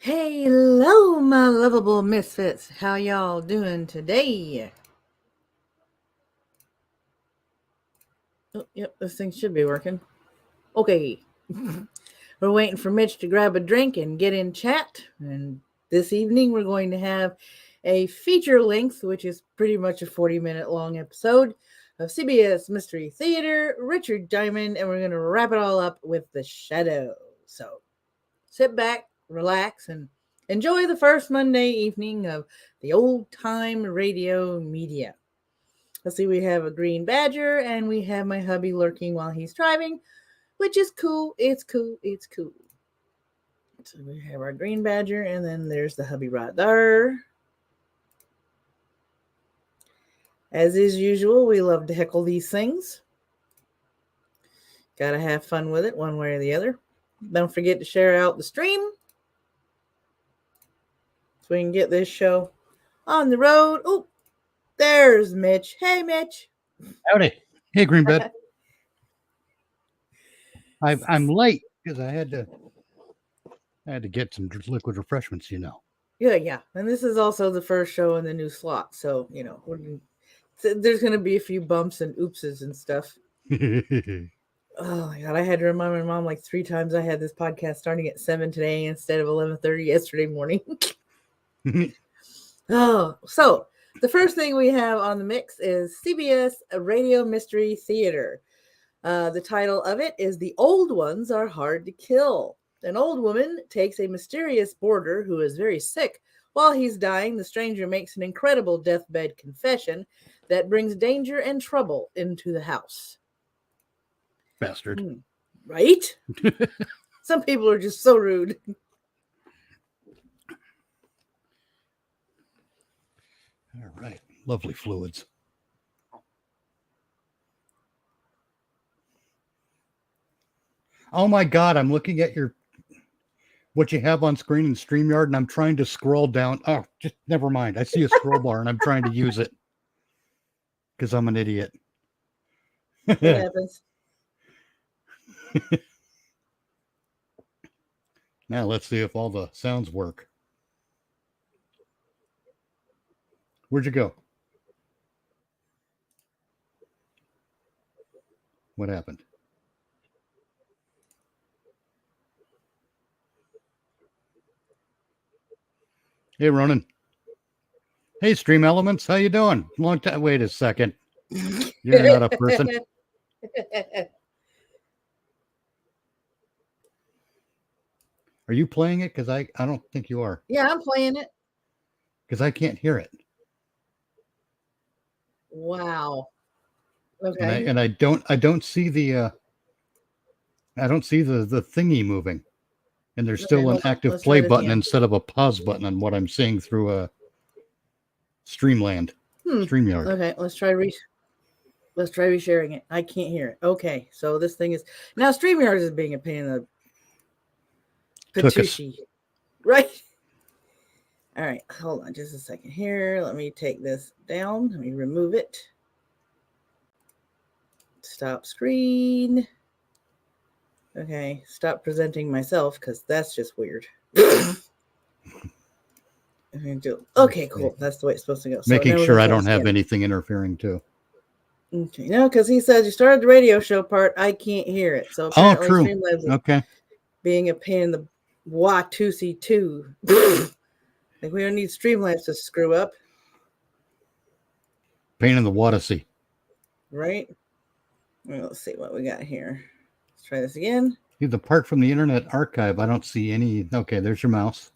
Hello, my lovable misfits. How y'all doing today? Oh, yep, this thing should be working. Okay. We're waiting for Mitch to grab a drink and get in chat. And this evening, we're going to have a feature length, which is pretty much a 40-minute long episode of CBS Mystery Theater, Richard Diamond, and we're going to wrap it all up with The Shadow. So sit back, relax, and enjoy the first Monday evening of the old-time radio media. Let's see, we have a green badger, and we have my hubby lurking while he's driving, which is cool. It's cool. It's cool. So we have our green badger, and then there's the hubby right there. As is usual, we love to heckle these things. Gotta have fun with it one way or the other. Don't forget to share out the stream so we can get this show on the road. Oh, there's Mitch. Hey, Mitch. Howdy. Hey, Greenbed. I'm late because I had to get some liquid refreshments, you know. Yeah. And this is also the first show in the new slot. So, there's going to be a few bumps and oopses and stuff. Oh my God. I had to remind my mom like 3 times I had this podcast starting at 7 today instead of 11:30 yesterday morning. So the first thing we have on the mix is CBS Radio Mystery Theater. The title of it is The Old Ones Are Hard to Kill. An old woman takes a mysterious boarder who is very sick. While he's dying, the stranger makes an incredible deathbed confession that brings danger and trouble into the house. Bastard. Right? Some people are just so rude. All right. Lovely fluids. Oh my God, I'm looking at your what you have on screen in StreamYard, and I'm trying to scroll down. Oh, just never mind. I see a scroll bar, and I'm trying to use it because I'm an idiot. It happens. Now let's see if all the sounds work. Where'd you go? What happened? Hey, Ronan. Hey, Stream Elements. How you doing? Long time. Wait a second. You're not a person. Are you playing it? Because I don't think you are. Yeah, I'm playing it. Because I can't hear it. Wow. Okay. And I don't see the thingy moving. And there's still an active play button instead of a pause button on what I'm seeing through StreamYard. Okay, let's try resharing it. I can't hear it. Okay, so this thing is now StreamYard is being a pain in the patoochie. Right? All right, hold on just a second here. Let me take this down. Let me remove it. Stop screen. Okay, stop presenting myself because that's just weird. Okay, cool. That's the way it's supposed to go. Making sure I don't have anything interfering too. Okay, no, because he says you started the radio show part. I can't hear it. So apparently true. Streamlabs is okay. being a pain in the Watusi2. Like we don't need Streamlabs to screw up. Pain in the Watusi. Right? Well, let's see what we got here. Let's try this again. The part from the Internet Archive, I don't see any. Okay, there's your mouse.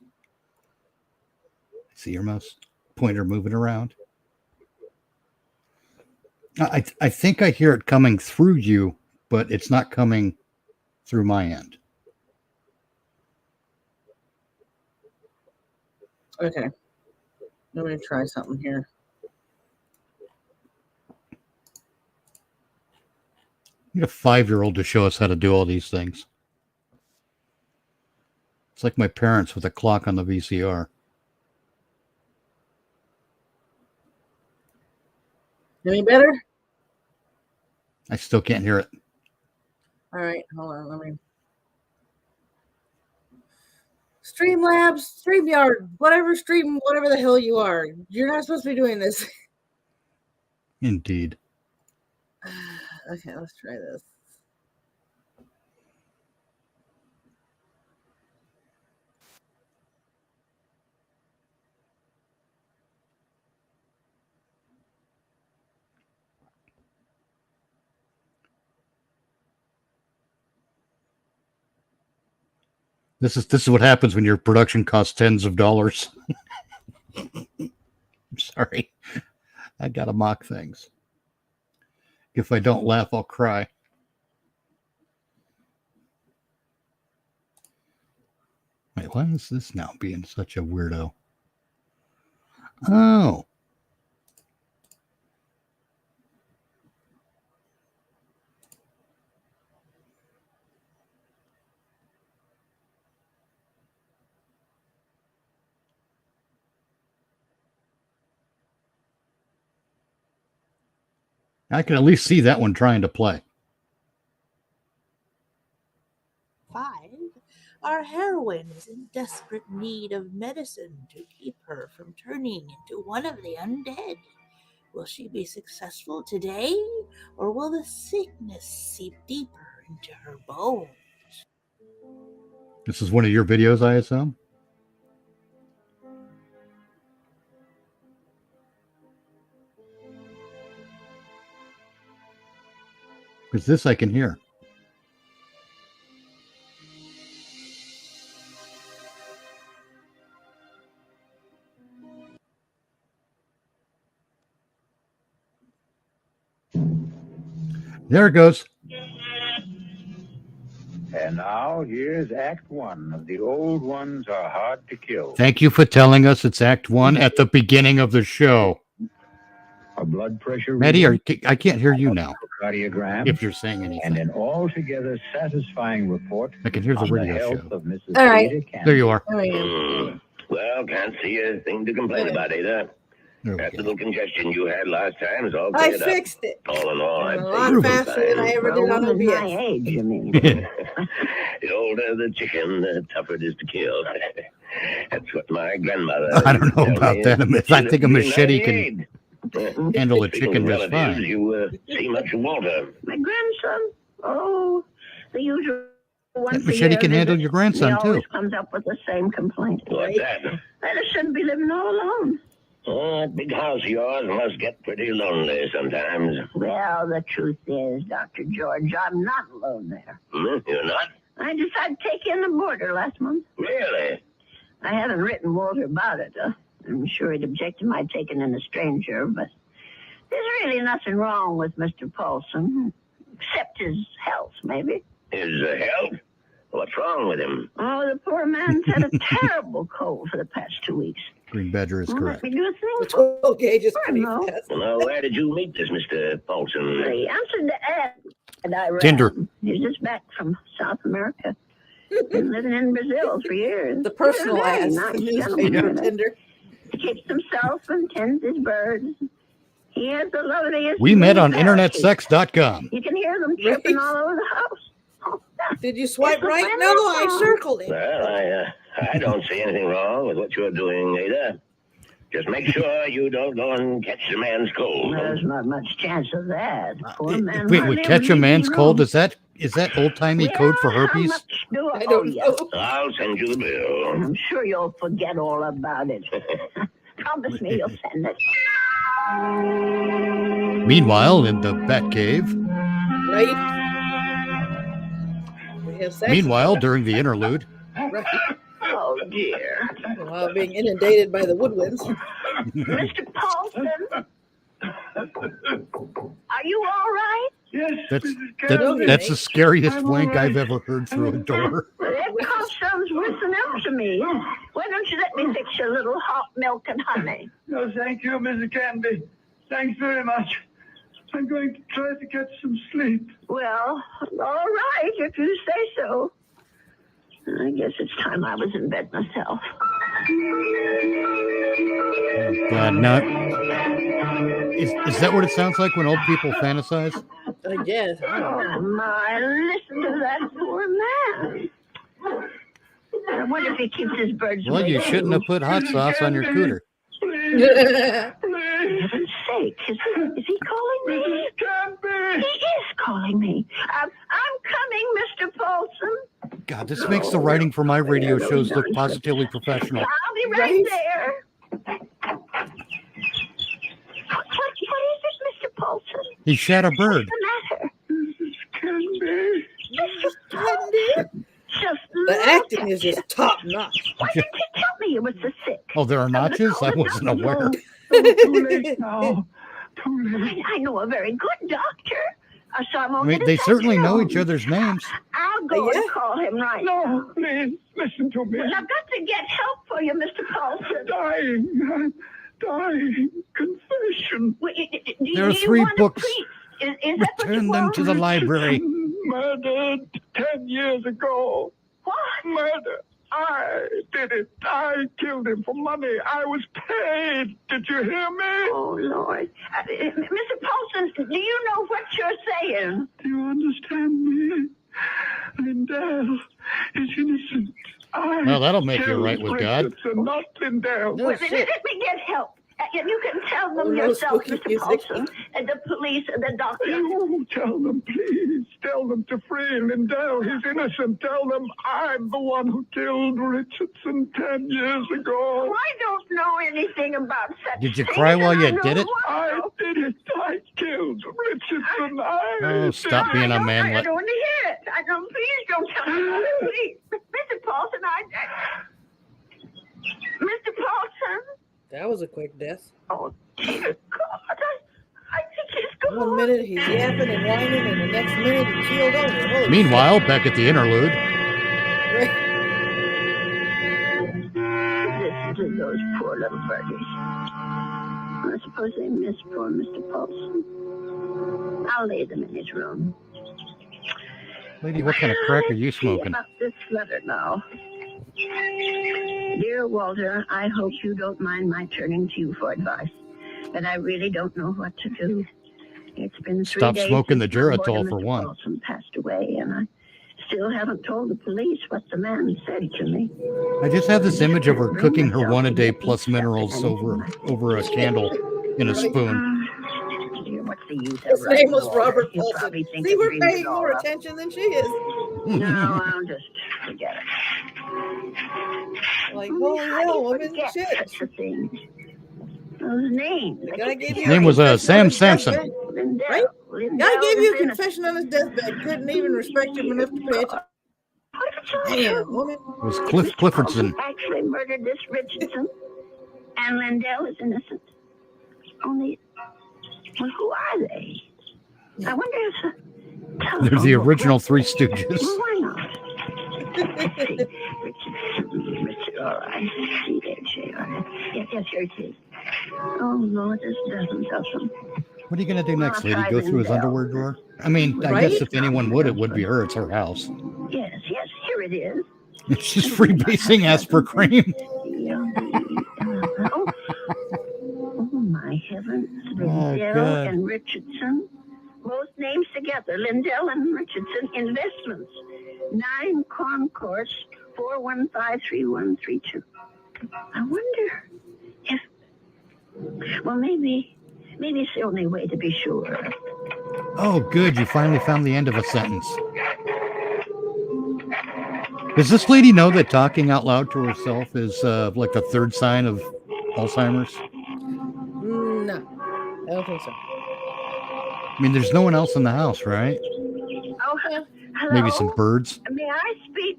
See your mouse pointer moving around. I think I hear it coming through you, but it's not coming through my end. Okay. Let me try something here. You need a 5-year-old to show us how to do all these things. It's like my parents with a clock on the VCR. Any better? I still can't hear it. All right, hold on. Let me. Streamlabs, StreamYard, whatever the hell you are. You're not supposed to be doing this. Indeed. Okay, let's try this. This is what happens when your production costs tens of dollars. I'm sorry. I gotta mock things. If I don't laugh, I'll cry. Wait, why is this now being such a weirdo? Oh. I can at least see that one trying to play. 5. Our heroine is in desperate need of medicine to keep her from turning into one of the undead. Will she be successful today, or will the sickness seep deeper into her bones? This is one of your videos, I assume? Because this I can hear. There it goes. And now here's Act 1 of The Old Ones Are Hard to Kill. Thank you for telling us it's Act 1 at the beginning of the show. a blood pressure Maddie, reading, I can't hear you now. a cardiogram, If you're saying and anything, an altogether satisfying report I can hear the on the radio health show. of Mrs. All right. Ada Candy. There you are. There I am. Hmm. Well, can't see a thing to complain about either. There we That go. little congestion you had last time is all I cleared up. fixed it. All in all, I'd A say lot you're faster than I fine. ever did on woman my OBS. age, you mean? The older the chicken, the tougher it is to kill. That's what my grandmother. I don't know used to tell about me. that. I think a She lived to be machete can 98. handle a Speaking chicken of just relatives, fine. You see much of Walter. My grandson? Oh, the usual once That machete can handle your grandson, he too. always comes up with the same complaint. What's that? I shouldn't be living all alone. Oh, that big house of yours must get pretty lonely sometimes. Well, the truth is, Dr. George, I'm not alone there. You're not? I decided to take in the boarder last month. Really? I haven't written Walter about it. I'm sure he'd object to my taking in a stranger, but there's really nothing wrong with Mr. Paulson, except his health, maybe. His health? What's wrong with him? Oh, the poor man's had a terrible cold for the past 2 weeks. Green Badger is Won't correct. let me do a The thing. 12 gauge is pretty No. fast. Well, where did you meet this Mr. Paulson? He answered the ad that I read. Tinder. He's just back from South America. Been living in Brazil for years. The personal He's a very ads, nice the gentleman, newspaper you know. tender. He keeps himself and tends his birds. He has the loveliest. We met on little parakeets. internetsex.com. You can hear them chirping Right. all over the house. Oh, Did you swipe It's a right? friend No, of I mine. circled it. Well, I don't see anything wrong with what you're doing either. Just make sure you don't go and catch the man's cold. there's not much chance of that. Poor man Wait, hardly catch ever a leaves man's the cold? room. Is that old timey code for Well, how herpes? much do I owe don't you? know. I'll send you the bill. I'm sure you'll forget all about it. Promise me you'll send it. Meanwhile, in the Batcave. Right? We have sex. Meanwhile, during the interlude. Right. Oh, dear. While being inundated by the woodwinds. Mr. Paulson? Are you all right? Yes, That's Mrs. Candy. that's the scariest wink I've ever heard through a door. That cough sounds worse than ever to me. Why don't you let me fix you a little hot milk and honey? No, thank you, Mrs. Candy. Thanks very much. I'm going to try to get some sleep. Well, all right, if you say so. I guess it's time I was in bed myself. God, no. Is that what it sounds like when old people fantasize? I guess. Oh, my, listen to that poor man. I wonder if he keeps his birds Well, you awake, shouldn't too. have put hot sauce on your cooter. Please, For please, heaven's sake, is he calling me? Mrs. Candy. He is calling me. I'm coming, Mr. Paulson. God, this makes the writing for my radio shows look positively professional. I'll be right Right. there. What is it, Mr. Paulson? He shot a bird. What's the matter? Mrs. Candy. Mr. Paulson? Just The acting is just top notch. Why didn't you tell me you were so sick? Oh, there are notches? I wasn't aware. Too late now. Too late. I know a very good doctor. So I I won't mean, get they attached certainly to know him. each other's names. I'll go Yeah. and call him right No, now. please, listen to me. Well, I've got to get help for you, Mr. Paulson. I'm dying. Confession. Well, There are do you 3 want a books. priest? Is that what Return you them want? to the library. Murdered 10 years ago. What? Murder. I did it. I killed him for money. I was paid. Did you hear me? Oh, Lord. Mr. Paulson, do you know what you're saying? Do you understand me? Lindell is innocent. I Well, that'll make you killed right with God. Richardson, not Lindell. No Wait, shit. let me get help. You can tell them Oh, no yourself, spooky Mr. music. Paulson, and the police and the doctor. You tell them, please. Tell them to free Lindell. He's innocent. Tell them I'm the one who killed Richardson 10 years ago. I don't know anything about such Did you things, cry while and you I know did it? what- I did it. I killed Richardson. Oh, stop I being a don't- I manlet. don't want to hear it. I don't. Please don't tell me. Please, Mr. Paulson. Mr. Paulson. That was a quick death. Oh, dear God. I think he's gone. 1 minute he's yapping and whining, and the next minute he keeled over. Holy Meanwhile, back at the interlude. shit. Listen to those poor little burgers. I suppose they miss poor Mr. Paulson. I'll lay them in his room. Lady, what kind of crack are you See smoking? about this letter now. Dear Walter, I hope you don't mind my turning to you for advice, but I really don't know what to do. It's been 3 Stop days smoking the since my boy Geritol and for Mr. one. Paulson passed away, and I still haven't told the police what the man said to me. I just have this image of her cooking her 1-a-day plus minerals over a candle in a spoon. Dear, what's the use of His writing, name was Walter? Robert He'll Paulson. probably think See, I we're dreamed it paying all more up. attention than she is. No, I'll just forget it. Like, How holy do hell, you woman, forget shit. such a thing? Those names. The I guy keep gave you His name a was confession Sam on his Sampson. deathbed. Lindell. Right? Lindell Guy gave you a is innocent. confession on his deathbed. Couldn't even respect him enough to pay it. What if it's all Damn, true? woman. It was If Cliff Mr. Paulson Cliffordson. actually murdered this Richardson, and Lindell is innocent. Only, well, who are they? I wonder if They're the original Three Stooges. Well, why not? Let's see. Richard, all right. C-H-A, all right. Yes, here it is. Oh, Lord, this doesn't help him. What are you going to do next, I'll lady? try Go through his Lindell. underwear drawer? I mean, I Right? guess if anyone would, it would be her. It's her house. Yes, here it is. She's freebasing aspartame. Oh, my heavens. Oh, Lindell God. and Richardson. Both names together. Lindell and Richardson Investments. 9 Concourse 4153132. I wonder if... Well, maybe it's the only way to be sure. Oh, good. You finally found the end of a sentence. Does this lady know that talking out loud to herself is like the third sign of Alzheimer's? No, I don't think so. I mean, there's no one else in the house, right? Oh, hello? Maybe some birds. May I speak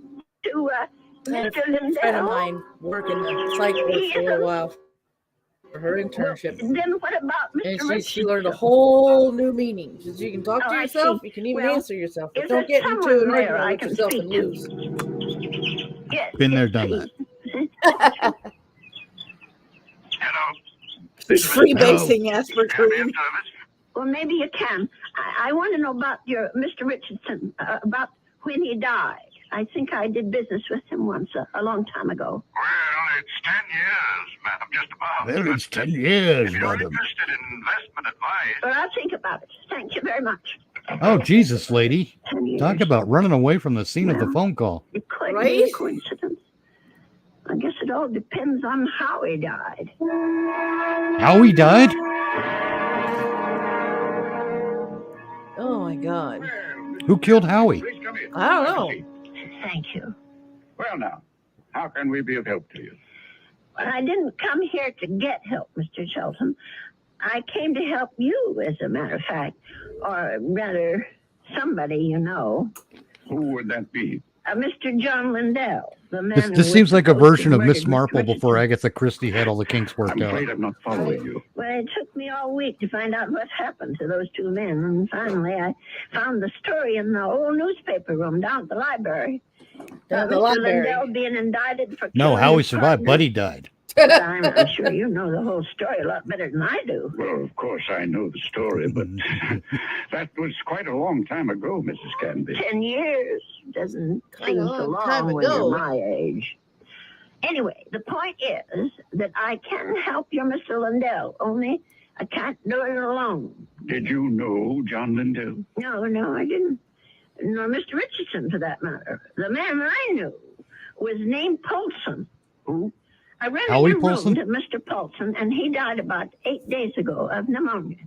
to I had Mr. a friend of Lindell? mine working the psych ward for a little while for her internship. Then what about Mr. And she Richardson? learned a whole new meaning. She said you can talk Oh, to I yourself, see. you can even Well, answer yourself, but is don't there get into someone an there argument I with can yourself speak and to? lose. Yes. Been there, done that. Hello. It's freebasing aspartame. Well, maybe you can. I want to know about your Mr. Richardson, about when he died. I think I did business with him once, a long time ago. Well, it's 10 years, madam, just about. Well, it's 10 years, If you're madam. interested in investment advice, But I'll think about it. Thank you very much. Oh, Jesus, lady. 10 years. Talk about running away from the scene of the phone call. It could be Right? a coincidence. I guess it all depends on how he died. How he died? Oh my God. Who killed Howie? please come in. I don't know. Thank you. Well, now, how can we be of help to you? Well, I didn't come here to get help, Mr. Shelton. I came to help you, as a matter of fact. Or rather, somebody you know. Who would that be? Mr. John Lindell, the man who This was seems like a supposed to version of have Miss murdered Mr. Marple before Richardson. Agatha Christie had all the kinks worked I'm out. afraid I'm not following you. Well, it took me all week to find out what happened to those two men, and finally I found the story in the old newspaper room down at the library. Down at the Mr. library. Lindell being indicted for No, killing Howie his survived. partner. Buddy died. I'm sure you know the whole story a lot better than I do. Well, of course, I know the story, but that was quite a long time ago, Mrs. Canby. 10 years doesn't Quite seem a so long time long when ago. you're my age. Anyway, the point is that I can help your Mr. Lindell, only I can't do it alone. Did you know John Lindell? No, I didn't. Nor Mr. Richardson, for that matter. The man I knew was named Paulson. Who? I rented Howie a room Paulson? to Mr. Paulson, and he died about 8 days ago of pneumonia.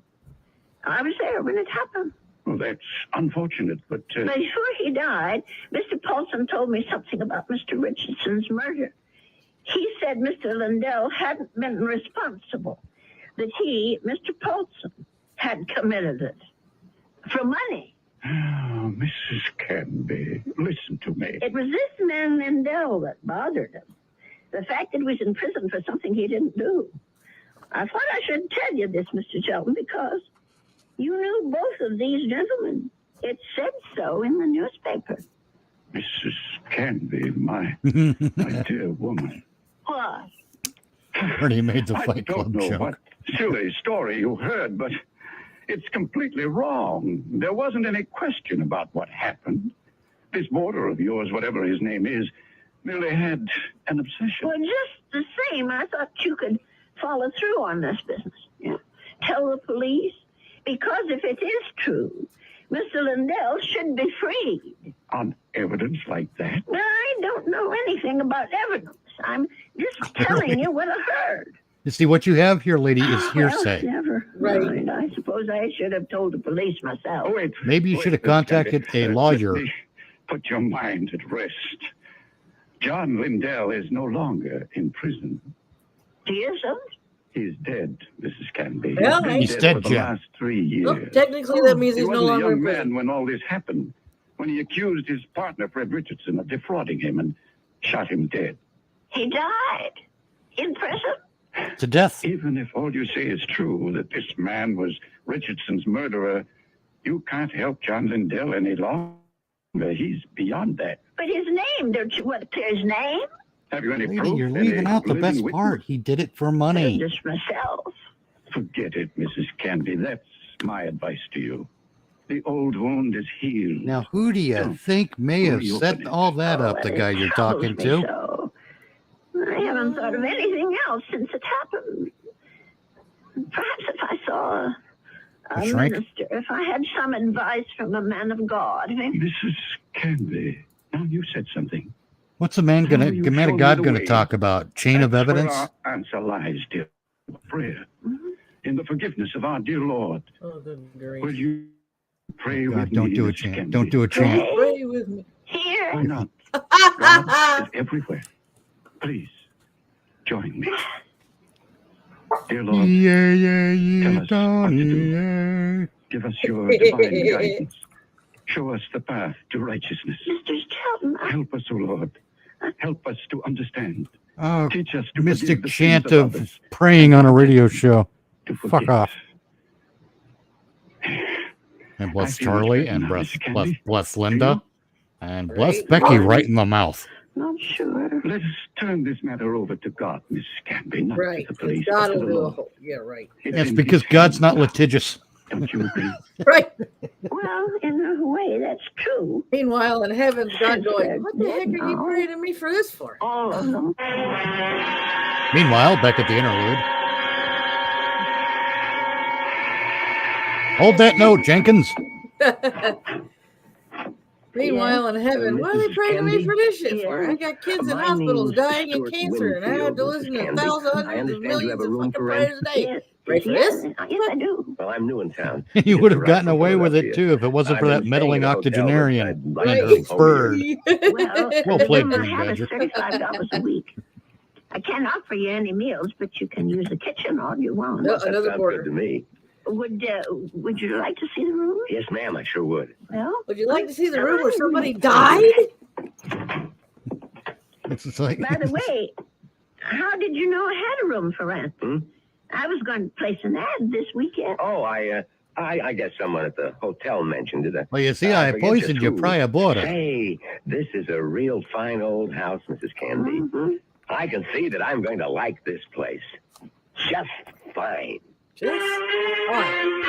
I was there when it happened. Well, that's unfortunate, but Before he died, Mr. Paulson told me something about Mr. Richardson's murder. He said Mr. Lindell hadn't been responsible, that he, Mr. Paulson, had committed it for money. oh, Mrs. Canby, listen to me. It was this man Lindell that bothered him. The fact that he was in prison for something he didn't do. I thought I should tell you this, Mr. Shelton, because you knew both of these gentlemen. It said so in the newspaper. Mrs. Canby, my dear woman. What? Ernie made the I Fight don't Club know joke. what silly story you heard, but it's completely wrong. There wasn't any question about what happened. This boarder of yours, whatever his name is, merely had an obsession. Well, just the same, I thought you could follow through on this business. Yeah. Tell the police, because if it is true, Mr. Lindell should be freed. On evidence like that? I don't know anything about evidence. I'm just telling you what I heard. You see, what you have here, lady, is Well, hearsay. never Right. mind. I suppose I should have told the police myself. Oh, wait. Maybe you Wait, should have Miss Candy. contacted a lawyer. Let me put your mind at rest. John Lindell is no longer in prison. Do you, son? He's dead, Mrs. Canby. Well, He's he's dead dead, for the Jim. last 3 years. Well, technically, that means He he's no wasn't a longer in young prison. man when all this happened, when he accused his partner, Fred Richardson, of defrauding him and shot him dead. He died in prison? To death. Even if all you say is true, that this man was Richardson's murderer, you can't help John Lindell any longer. He's beyond that. But his name, don't you want to clear his name? Have you any Lady, proof? you're Any leaving out the living best witness? part. He did it for money. Just myself. Forget it, Mrs. Canby. That's my advice to you. The old wound is healed. Now, who do you think may have set all that up, the guy you're talking to? So. I haven't thought of anything else since it happened. Perhaps if I saw a shrink? minister, if I had some advice from a man of God. Mrs. Canby, now you said something. What's a man Now you of show God me the gonna way. talk about? Chain of That's where evidence? our answer lies, dear. Prayer. In the forgiveness of our dear Lord. Oh, good Will grief. you pray God, with don't me, do a Mrs. chant. Canby? Don't do a chant. Pray with me. Here. Why not? God is everywhere. Please, join me. Dear Lord, Yeah, yeah, Tell yeah, us what to Donnie, do. yeah. give us your divine guidance. Show us the path to righteousness. Mr. Shelton, Help us, O Lord. Help us to understand. Oh, Teach us to mystic forgive the chant sins of of others, praying on a radio show. to Fuck forgive. off. And I bless feel much Charlie, better and now, bless, Mrs. bless, Canby. bless Linda, and bless Right. Becky right in the mouth. not sure. Let us turn this matter over to God, Mrs. Canby, not Right. to the police, God but to will the do a Lord. whole. Yeah, right. That's in because His God's hands not now. litigious. Don't you agree? Right. Well, in a way, that's true. Meanwhile, in heaven's God Since going, they're what the heck dead are you now. praying to me for this for? All of them. Meanwhile, back at the interlude. Hold that note, Jenkins. Meanwhile, in heaven, what are they Mrs. praying to me Canby? for this shit for? Yeah. I got kids in My hospitals name's dying of Stuart cancer, and I have Winfield, to Mrs. listen to Canby. thousands, I hundreds of understand you have millions a of room fucking for rent. prayers a day. Yes, Pray for yes, this? yes, I do. Well, I'm new in town. You Just would have arrived gotten from away with it Philadelphia. too if it wasn't I've for been that staying meddling at a hotel, but octogenarian I'd like and to her propose bird. Well, Well the played, room I Green have is Badger. $35 a week. I can't offer you any meals, but you can use the kitchen all you want. No, That another sounds border. good to me. Would you like to see the room? Yes, ma'am, I sure would. Well, Would you like to see the room where somebody died? It's like, by the way, how did you know I had a room for rent? Hmm? I was going to place an ad this weekend. Oh, I guess someone at the hotel mentioned it. well, you see, I forget poisoned just you who. prior border. Say, this is a real fine old house, Mrs. Canby. Mhm. I can see that I'm going to like this place. Just fine. Just fine.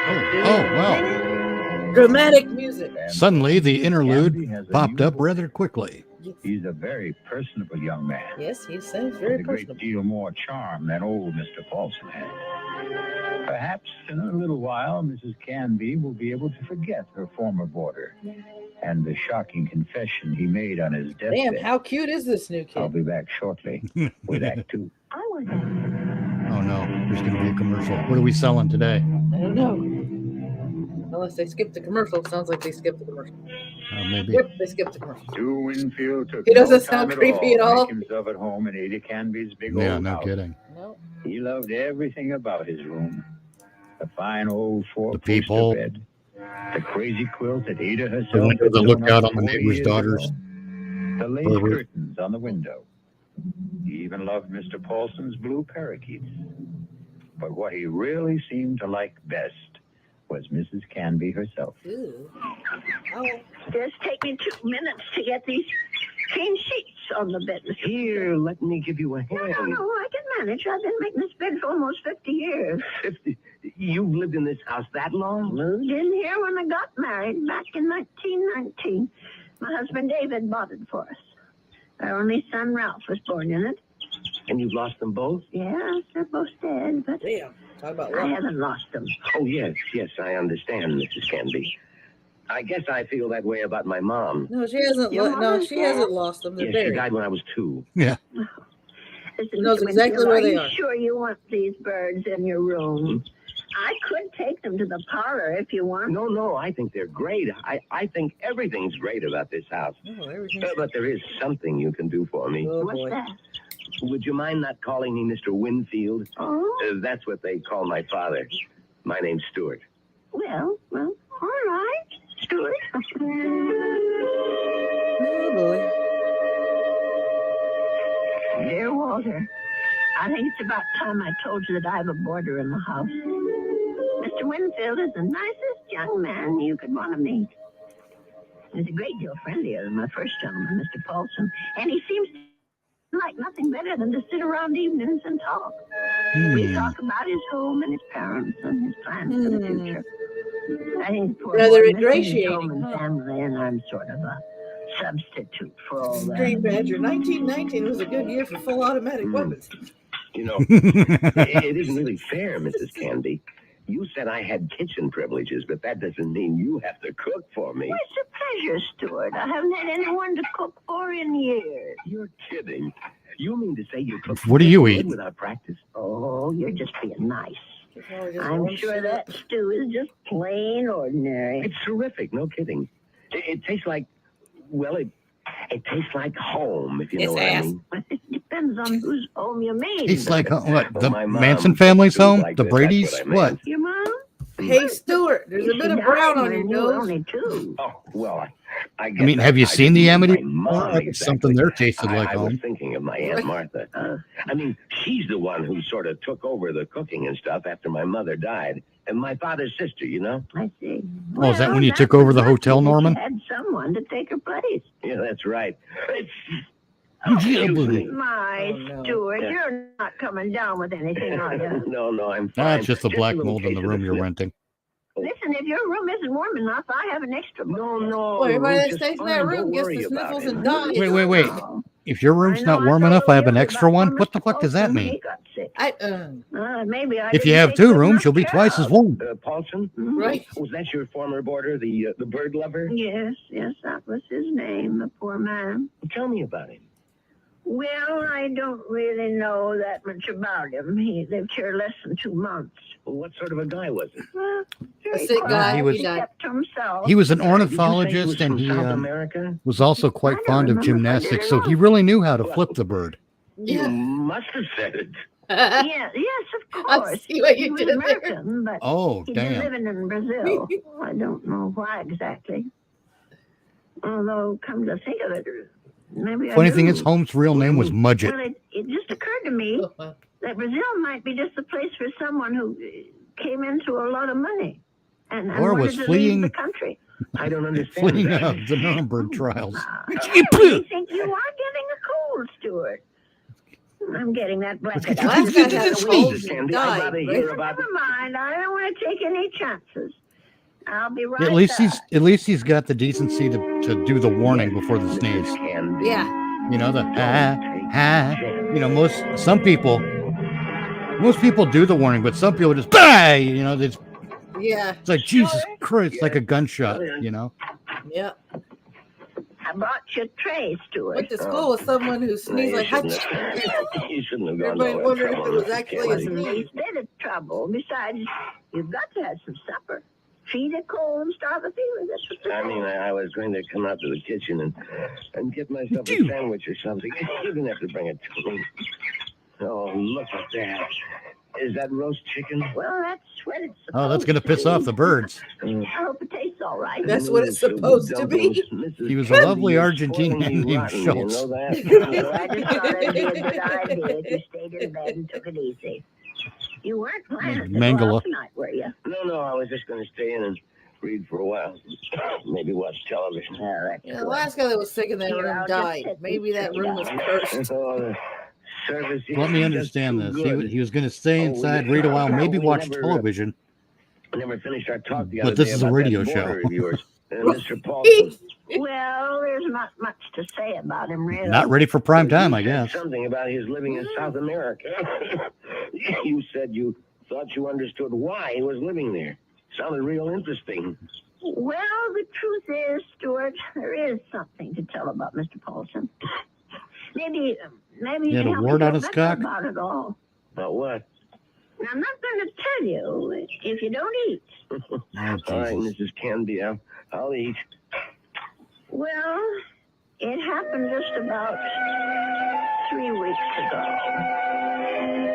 Oh, well. Dramatic music. Suddenly, the interlude popped up rather quickly. He's a very personable young man. Yes, he sounds very With a great personable. deal more charm than old Mr. Paulson had. Perhaps in a little while, Mrs. Canby will be able to forget her former boarder and the shocking confession he made on his Damn, deathbed. how cute is this new I'll kid? be back shortly with Act 2. I was. Oh no, there's going to be a commercial. What are we selling today? I don't know. Unless they skipped the commercial. Sounds like they skipped the commercial. Maybe. Yep, they skipped the commercial. Stu Winfield took He doesn't no sound time creepy at to all. make himself at home in Ada Canby's big Yeah, old no house. kidding. No. He loved everything about his room. The fine old The four-poster people. bed, the crazy quilt that Ada herself The window had that looked sewn out up on the 40 neighbor's years daughters. ago, the lace Herbert. curtains on the window. He even loved Mr. Paulson's blue parakeets. But what he really seemed to like best was Mrs. Canby herself. Ew. Oh. Just take me 2 minutes to get these clean sheets. on the bed, Mr. Here, let me give you a hand. No, I can manage. I've been making this bed for almost 50 years. 50. You've lived in this house that long? Moved in here when I got married back in 1919. My husband David bought it for us. Our only son Ralph was born in it. And you've lost them both? Yes, they're both dead, but Damn. Talk about I luck. haven't lost them. Oh, yes, I understand, Mrs. Canby. I guess I feel that way about my mom. No, she hasn't. Your No, mother's she dead? hasn't lost them. They're Yes, she buried. died when I was 2. Yeah. Listen, Knows Mr. exactly Winfield, where they you are. sure you want these birds in your room? I could take them to the parlor if you want. No, I think they're great. I think everything's great about this house. Oh, everything's. But there is something you can do for me. Oh What's boy. that? Would you mind not calling me Mr. Winfield? Oh, That's what they call my father. My name's Stuart. well, all right, Stuart. Oh boy. Dear Walter, I think it's about time I told you that I have a boarder in the house. Mr. Winfield is the nicest young man you could want to meet. He's a great deal friendlier than my first gentleman, Mr. Paulson, and he seems to like nothing better than to sit around evenings and talk. We talk about his home and his parents and his plans for the future. I think the poor Rather boy misses his ingratiating, home and huh? family, and I'm sort of a substitute for all Street that. Badger. 1919 was a good year for full automatic weapons. You know, it isn't really fair, Mrs. Canby. You said I had kitchen privileges, but that doesn't mean you have to cook for me. Well, it's a pleasure, Stuart. I haven't had anyone to cook for in years. You're kidding. You mean to say you cook What do you good eat? without practice? Oh, you're just being nice. It's always just I'm one sure shit that up. stew is just plain ordinary. It's terrific, no kidding. It tastes like, well, it tastes like home, if you know It's what ass. I mean. It depends on whose home you mean. It's like what? Well, The my mom Manson family's home? like The this, that's Brady's? what I What? meant. Your mom? Hey, Stuart, there's a She bit of died brown on your when you were nose. only 2. Oh, well, I guess I mean, have you seen the didn't mean Amity? my mom Something exactly. there tasted like I was home. thinking of my Aunt Martha. I mean, she's the one who sort of took over the cooking and stuff after my mother died. And my father's sister, you know? I see. Oh, is that when you that took over was the lucky hotel, that you Norman? had someone to take her place. Yeah, that's right. Yeah, Excuse boy. me. My Oh, no. Stuart, Yeah. you're not coming down with anything, are you? No, I'm fine. That's just the black a little mold in the case of room you're flu. renting. Listen, if your room isn't warm enough, I have an extra one. No. Well, everybody that just stays in fine. that room Don't gets worry the about sniffles it. and dies. Wait. Oh, If your room's I know, not I warm told enough, I have an you extra about one. when What the Mr. fuck does that Paulson, mean? he got sick. I Maybe I If you didn't have take 2 good rooms, enough you'll be care twice as of warm. Paulson? Mhm. right. Was that your former boarder, the bird lover? Yes, that was his name, the poor man. Tell me about him. Well, I don't really know that much about him. He lived here less than 2 months. Well, what sort of a guy was he? Very sick quiet. guy, he was- He kept to himself. He was an Did you say he was ornithologist and from he South America? was also quite I don't fond of remember if I did gymnastics, or so not. he really knew how to flip the bird. You Yeah. must have said it. Yes, of I course. see what He you was did there. American, but Oh, he'd been damn. living in Brazil. I don't know why exactly. Although, come to think of it, maybe I Funny thing do. is, Holmes' real name was Mudgett. Well, it just occurred to me that Brazil might be just the place for someone who came into a lot of money and Or wanted was to fleeing- leave the country. I don't understand Fleeing that. out of the Nuremberg trials. I think you are getting a cold, Stuart. I'm getting that blanket out. Last guy had a Steve. cold Mrs. and Candy, I'd died. rather right? hear about Never mind. I don't want to take any chances. I'll be right At least back. he's got the decency to do the warning before the sneeze. Candy. Yeah. You know, the ha. You know, most people do the warning, but some people just bah! You know, it's Yeah. like Jesus Christ, it's like a gunshot. You know. Yeah. I brought you tray, Stuart. Went to school with someone who sneezed like shouldn't hutch. You shouldn't have gone Everybody to that wondered if trouble, it was Mrs. actually a Candy. Wasn't sneeze. a bit of trouble. Besides, you've got to have some supper. Feed a cold and starve a fever. That's what I mean, I was going to come out to the kitchen and get myself a sandwich or something. You didn't have to bring it to me. Oh, look at that. Is that roast chicken? Well, that's what it's supposed Oh, that's gonna piss off the birds. I hope it tastes all right. That's what it's supposed to be. He was a lovely Argentinian named Schultz. You know that? So I just thought it'd be a good idea if you stayed in bed and took it easy. You weren't planning to go Mangala. out tonight, were you? No, I was just going to stay in and read for a while. Maybe watch television. Oh, that's Yeah, the good. last guy that was sick in that Here, room I'll just died. set Maybe these that three room was down. cursed. Oh, the service here Let me is understand just this. too good. He was going to stay Oh, inside, read a while, maybe we watch never, television. never finished our talk the But other this day is a about radio that show. border of yours. Mr. Paulson. Well, there's not much to say about him, really. Not ready for prime time, You I said guess. something about his living in South America. You said you thought you understood why he was living there. Sounded real interesting. Well, the truth is, Stuart, there is something to tell about Mr. Paulson. Maybe He you had can a help me wart feel on his better cock? about it all. About what? I'm not going to tell you if you don't eat. Oh, All right, Jesus. Mrs. Canby, I'll eat. Well, it happened just about 3 weeks ago.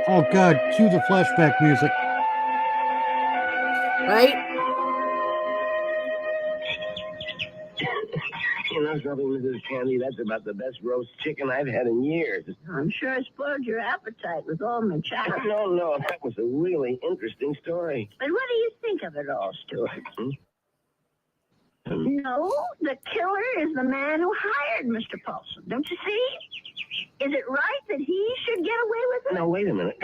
Oh, God. Cue the flashback music. Right? You know something, Mrs. Candy? That's about the best roast chicken I've had in years. I'm sure I spoiled your appetite with all my chatter. No, that was a really interesting story. But what do you think of it all, Stuart? No, the killer is the man who hired Mr. Paulson. Don't you see? Is it right that he should get away with it? Now, wait a minute.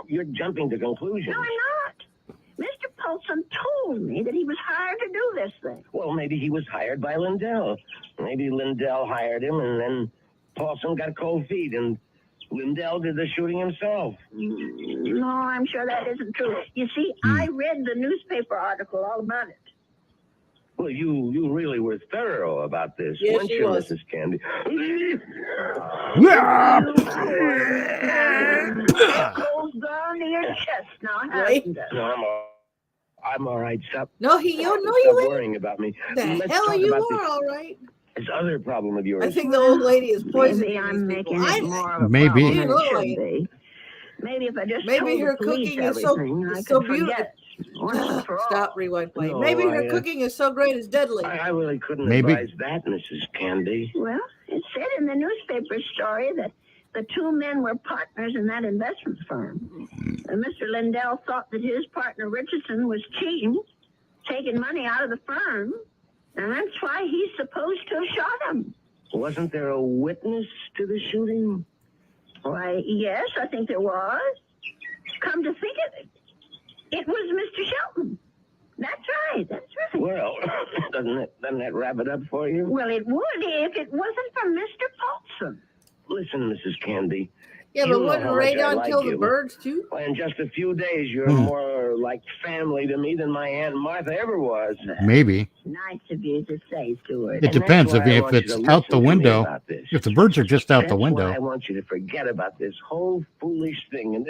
You're jumping to conclusions. No, I'm not. Mr. Paulson told me that he was hired to do this thing. Well, maybe he was hired by Lindell. Maybe Lindell hired him, and then Paulson got cold feet, and Lindell did the shooting himself. No, I'm sure that isn't true. You see, I read the newspaper article all about it. Well, you really were thorough about this, Yes, weren't she you, was. Mrs. Candy? Goes down to your chest now, Right? hasn't it? No, I'm all right. Stop. No, Stop you ain't. worrying about me. The Let's hell talk you about are, all right. this other problem of yours. I think the old lady is poisoning Maybe I'm these people. making it more of a Maybe. problem than You it look should like it. be. Maybe if I just Maybe told her the police cooking is so- everything, I is so could forget it once and for all. Stop, rewind, play. No, Maybe her I, cooking is so great it's deadly. I really couldn't Maybe. advise that, Mrs. Candy. Well, it said in the newspaper story that the two men were partners in that investment firm. And Mr. Lindell thought that his partner Richardson was cheating, taking money out of the firm, and that's why he's supposed to have shot him. Wasn't there a witness to the shooting? Why, yes, I think there was. Come to think of it, it was Mr. Shelton. That's right, that's right. Well, doesn't that wrap it up for you? Well, it would if it wasn't for Mr. Paulson. Listen, Mrs. Candy. Yeah, You but know wouldn't how much I radon like kill the you. birds too? Well, in just a few days, you're more like family to me than my Aunt Martha ever was. Maybe. Nice of you to say, Stuart. It And that's depends why if I want you it's to out the listen to me window. about this. If the birds are just out the That's why window. I want you to forget about this whole foolish thing. And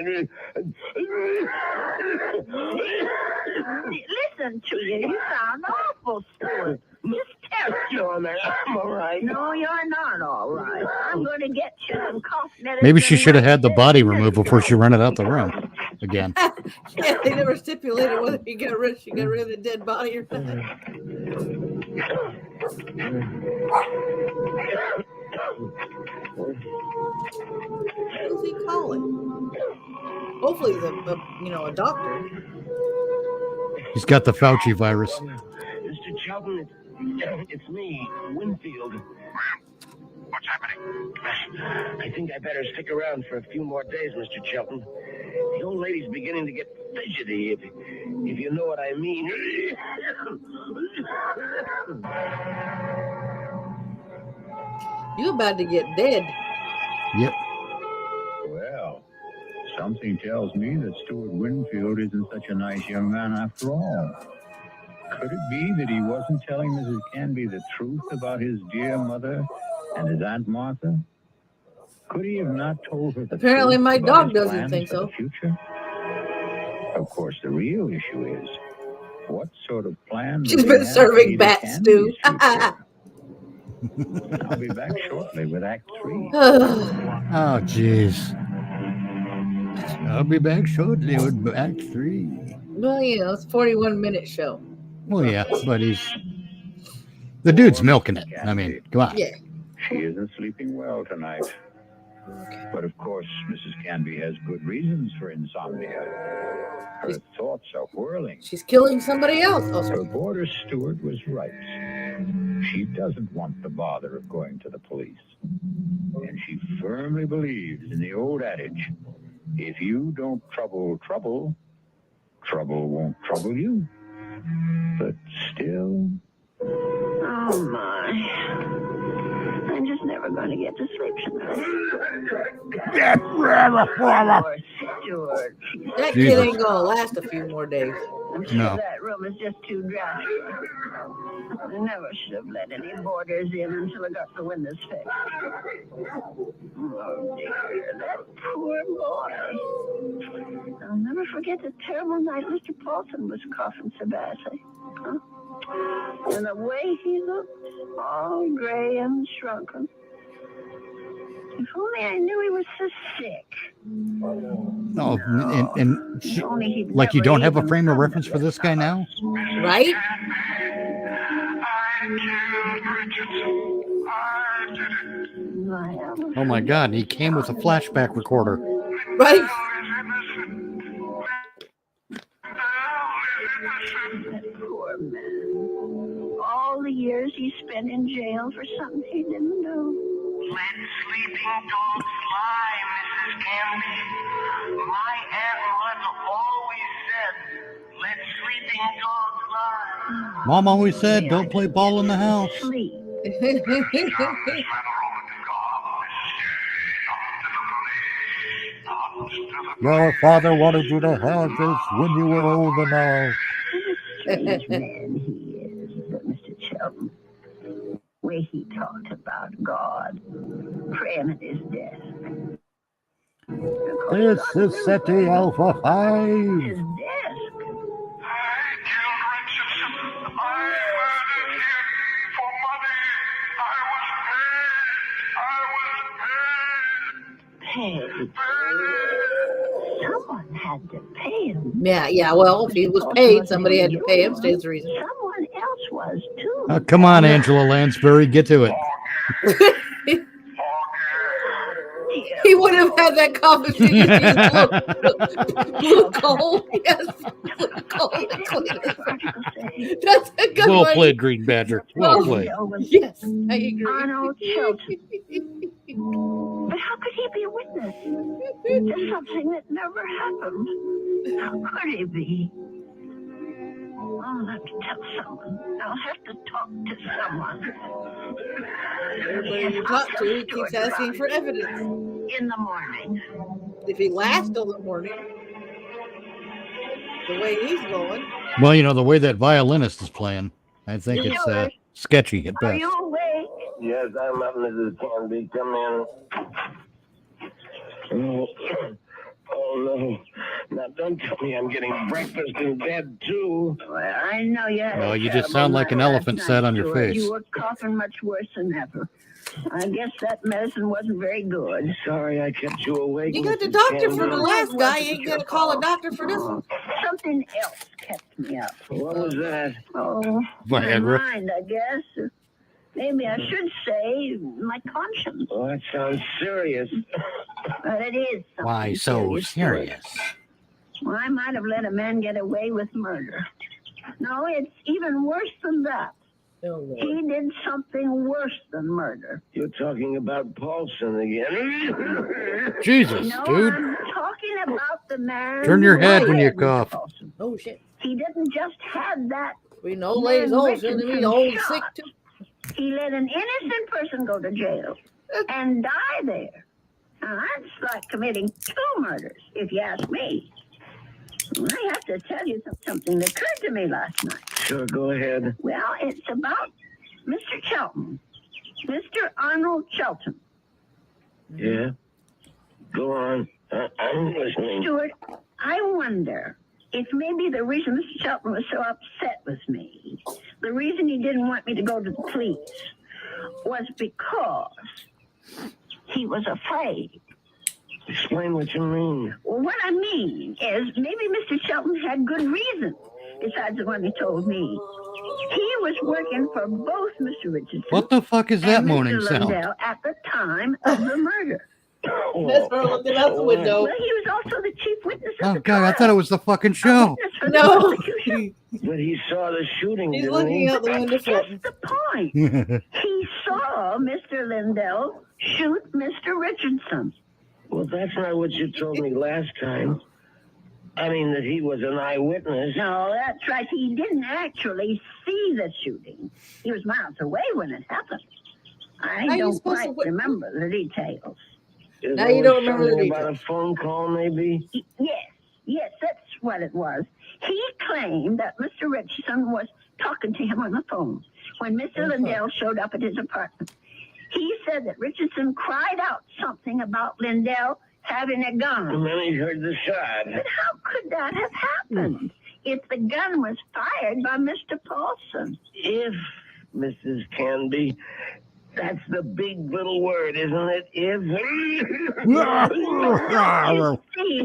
Listen to you. You sound awful, Stuart. Just terrible. no, I'm all right. No, you're not all right. I'm going to get you some cough medicine. Maybe she should have had the right body this removed before she rented out the room again. Yeah, they never stipulated whether she got rid of the dead body or not. Who's he calling? Hopefully, a doctor. He's got the Fauci virus. Mr. Chelton, it's me, Winfield. What's happening? I think I better stick around for a few more days, Mr. Chelton. The old lady's beginning to get fidgety, if you know what I mean. You about to get dead. Yep. Well, something tells me that Stuart Winfield isn't such a nice young man after all. Could it be that he wasn't telling Mrs. Canby the truth about his dear mother and his Aunt Martha? Could he have not told her the Apparently truth my about dog his doesn't plans think for so. the future? Of course, the real issue is, what sort of plan do She's they been have serving for bat Canby's stew. future? I'll be back shortly with Act 3. Oh, jeez. I'll be back shortly with Act 3. Well, it's a 41-minute show. Well, yeah, but the dude's milking it. I mean, come on. Yeah. She isn't sleeping well tonight. Okay. But of course, Mrs. Canby has good reasons for insomnia. Her thoughts are whirling. She's killing somebody else. Oh, Her sorry. border steward was right. She doesn't want the bother of going to the police. And she firmly believes in the old adage, if you don't trouble trouble, trouble won't trouble you. But still... Oh, my. I'm just never going to get to sleep tonight. Poor Stuart. That kid Jesus. ain't gonna last a few more days. I'm sure No. that room is just too drafty. I never should have let any boarders in until I got the windows fixed. Oh, dear, that poor boy. I'll never forget the terrible night Mr. Paulson was coughing so badly. Huh? And the way he looked, all gray and shrunken. If only I knew he was so sick. No, and If only he'd like you never don't have a even frame of come to reference for this guy now? Right? Oh my God, he came with a flashback recorder. Right? That poor man. All the years he spent in jail for something he didn't do. Let sleeping dogs lie, Mrs. Canby. My Aunt Mother always said, let sleeping dogs lie. Mom always said, don't play ball in the house. Sleep. Your father wanted you to have this when you were old enough. Strange man he is, Mr. Chelton. Way he talked about God, praying at his desk. This is SETI Alpha 5. His desk. I killed Richardson. I murdered him for money. I was paid. Someone had to pay him. Yeah. Well, if he was paid, somebody had to pay him. Stands to reason. Someone else was too. Oh, come on, Angela Lansbury, get to it. He would have had that conversation. Blue coal. Yes. Blue coal. That's a good Well one. played, Green Badger. Well played. Yes, I agree. Arnold Shelton. But how could he be a witness to something that never happened? How could he be? I'll have to tell someone. I'll have to talk to someone. Everybody you talk to keeps asking for evidence. In the morning. If he lasts till the morning, the way he's going. Well, you know, the way that violinist is playing, I think it's sketchy at Are best. you awake? Yes, I'm up, Mrs. Canby. Come in. Oh, no. Now, don't tell me I'm getting breakfast in bed, too. Well, I know you had Well, a you just terrible sound like night an last elephant night, sat on your Stuart. face. You were coughing much worse than ever. I guess that medicine wasn't very good. Sorry I kept you awake. You got the Mrs. doctor for the Canby. last guy. You ain't gonna call a doctor for this one. Something else kept me up. What was that? Oh, my Viagra. mind, I guess. Maybe I should say my conscience. Oh, that sounds serious. But it is something Why so Stuart. serious? Well, I might have let a man get away with murder. No, it's even worse than that. Oh, Lord. He did something worse than murder. You're talking about Paulson again. Jesus, No, dude. I'm talking about the man. Turn your who head when you hired Mr. cough. Paulson. Oh shit. He didn't just have that. We know ladies Man, old, shouldn't be Richardson old shot. sick too. He let an innocent person go to jail and die there. Now, that's like committing 2 murders, if you ask me. I have to tell you something that occurred to me last night. Sure, go ahead. Well, it's about Mr. Chelton. Mr. Arnold Chelton. Yeah? Go on. I'm listening. Stuart, I wonder if maybe the reason Mr. Chelton was so upset with me, the reason he didn't want me to go to the police, was because he was afraid. Explain what you mean. Well, what I mean is maybe Mr. Shelton had good reason besides the one he told me. He was working for both Mr. Richardson What the fuck is that and moaning Mr. sound? Lundell at the time of the murder. That's her looking out the window. Well, he was also the chief witness of Oh the God, I trial. thought it was the fucking A show. witness for the No. prosecution. But he saw the shooting, He's didn't looking he? out the window That's floating. the point. He saw Mr. Lindell shoot Mr. Richardson. Well, that's not what you told me last time. I mean, that he was an eyewitness. No, that's right. He didn't actually see the shooting. He was miles away when it happened. I How you don't supposed to quite wit- remember the details. There you was don't remember the something about a details. phone call, maybe? Yes, that's what it was. He claimed that Mr. Richardson was talking to him on the phone when Mr. Lindell showed up at his apartment. He said that Richardson cried out something about Lindell having a gun. And then he heard the shot. But how could that have happened if the gun was fired by Mr. Paulson? If, Mrs. Canby, that's the big little word, isn't it? If. You see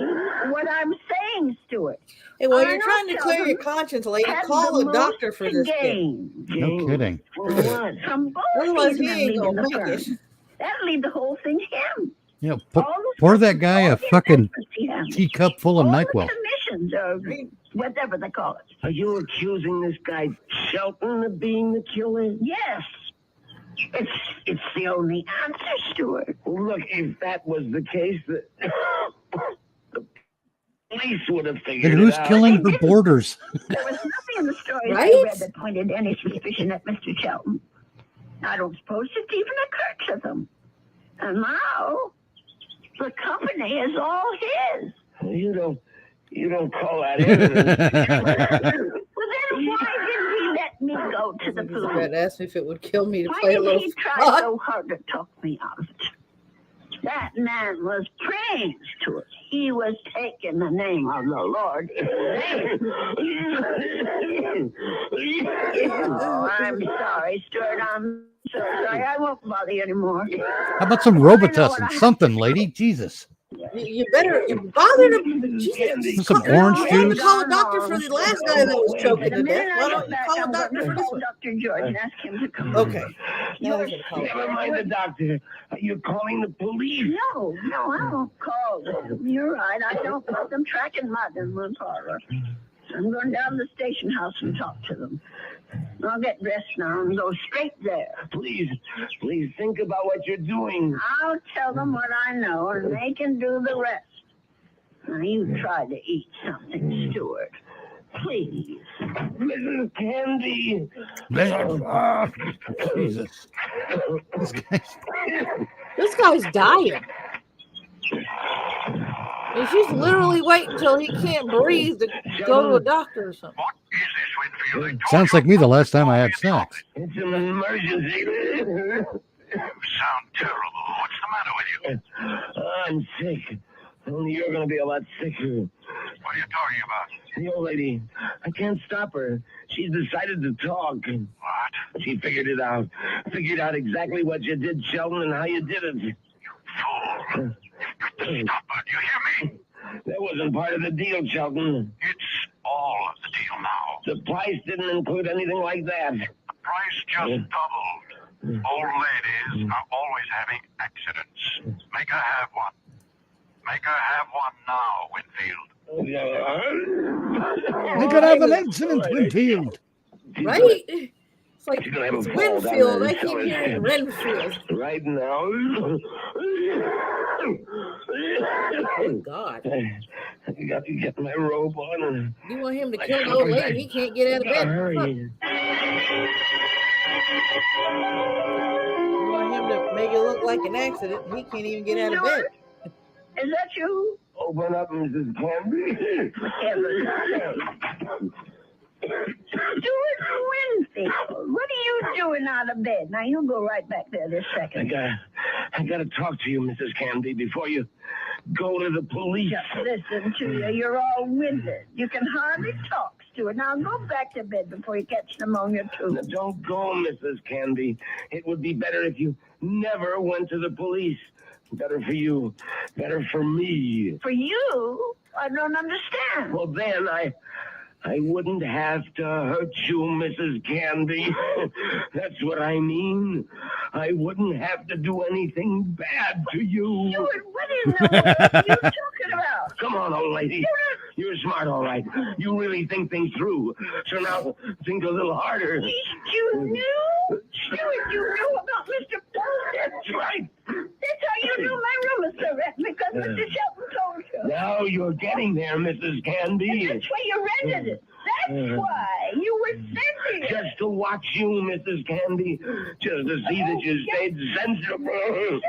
what I'm saying, Stuart? Hey, well, you're Arnold trying to clear your Sheldon conscience, lady. had Call the a doctor most for to this kid. gain No kidding. For what? from both Otherwise, these he men ain't leaving gonna the make firm. it. That'll leave the whole thing to him. Yeah, All the pour that guy a all the fucking investments he has. teacup full of All NyQuil. the commissions or whatever they call it. Are you accusing this guy Shelton of being the killer? Yes. It's the only answer, Stuart. Well, look, if that was the case, the police would have figured And who's it out. killing her boarders? There was nothing in the story Right? I read that pointed any suspicion at Mr. Shelton. I don't suppose it even occurred to them. And now, the company is all his. You don't call that evidence. Well, then why didn't he let me go to the He's police? about to ask me if it would kill me to Why play a did little he try spot. so hard to talk me out of it? That man was praised to it. He was taking the name of the Lord. Oh, I'm sorry, Stuart. I'm so sorry. I won't bother you anymore. How about some Robitussin? Something, lady. Jesus. You better bother him. Jesus. Some Call- orange you had to juice. call a doctor for the last guy that was choking The to minute death. I Why get don't you back, call a I'm doctor going for to this call one? Dr. George and ask him to come. Okay. Now he's gonna call Never mind the doctor. You're calling the police. No, I won't call them. You're right. I don't want them tracking mud in the parlor. I'm going down to the station house and talk to them. I'll get dressed now and go straight there. Please think about what you're doing. I'll tell them what I know, and they can do the rest. Now, you try to eat something, Stuart. Please. Mrs. Candy. Jesus. This guy's dying. And she's literally waiting until he can't breathe to go to a doctor or something. What is this, Winfield? Sounds like me the last time I had sex. It's an emergency. You sound terrible. What's the matter with you? I'm sick. Only you're going to be a lot sicker. What are you talking about? The old lady, I can't stop her. She's decided to talk. What? She figured it out. Figured out exactly what you did, Sheldon, and how you did it. Fool. You've got to stop her. Do you hear me? That wasn't part of the deal, Sheldon. It's all of the deal now. The price didn't include anything like that. The price just doubled. Old ladies are always having accidents. Make her have one. Make her have one now, Winfield. They could have an accident, Winfield. Right? It's like She's gonna have a it's fall down Winfield. there I in keep Sellers. hearing Renfield. Right now. Oh, God. I got to get my robe on and You want him to kill the old lady? He can't get out of bed. Fuck. hurry. You want him to make it look like an accident? He can't even get out of bed. Is that you? Open up, Mrs. Canby. Stuart Winfield, what are you doing out of bed? Now, you go right back there this second. I gotta talk to you, Mrs. Canby, before you go to the police. Just listen to you. You're all winded. You can hardly talk, Stuart. Now, go back to bed before you catch pneumonia, too. Now, don't go, Mrs. Canby. It would be better if you never went to the police. Better for you. Better for me. For you? I don't understand. Well, then I wouldn't have to hurt you, Mrs. Canby. That's what I mean. I wouldn't have to do anything bad to you. Stuart, what in the world are you talking about? Come on, old lady. You're smart, all right. You really think things through. So now, think a little harder. You knew? Stuart, you knew about Mr. Paul. That's right. That's how you knew my room was so wrecked, because Mr. Shelton told you. Now you're getting there, Mrs. Canby. That's why you rented it. That's why. You were sent here. Just to watch you, Mrs. Canby. Just to see that you stayed sensible. Mr.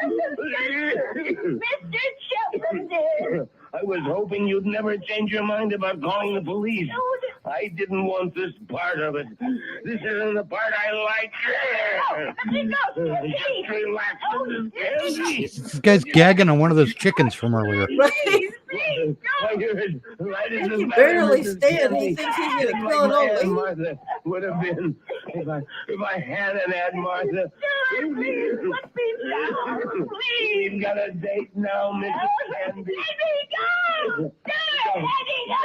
Shelton did. I was hoping you'd never change your mind about calling the police. I didn't want this part of it. This isn't the part I like. Just relax, Mrs. Canby. This guy's gagging on one of those chickens from earlier. Right? Right He as can a barely Mrs. stand. He Canby. thinks he's gonna Just kill an like old Aunt lady. Martha would have been if I had an Aunt Martha. Please, let me down. Please. We've got a date now, Mrs. Canby. Let me go.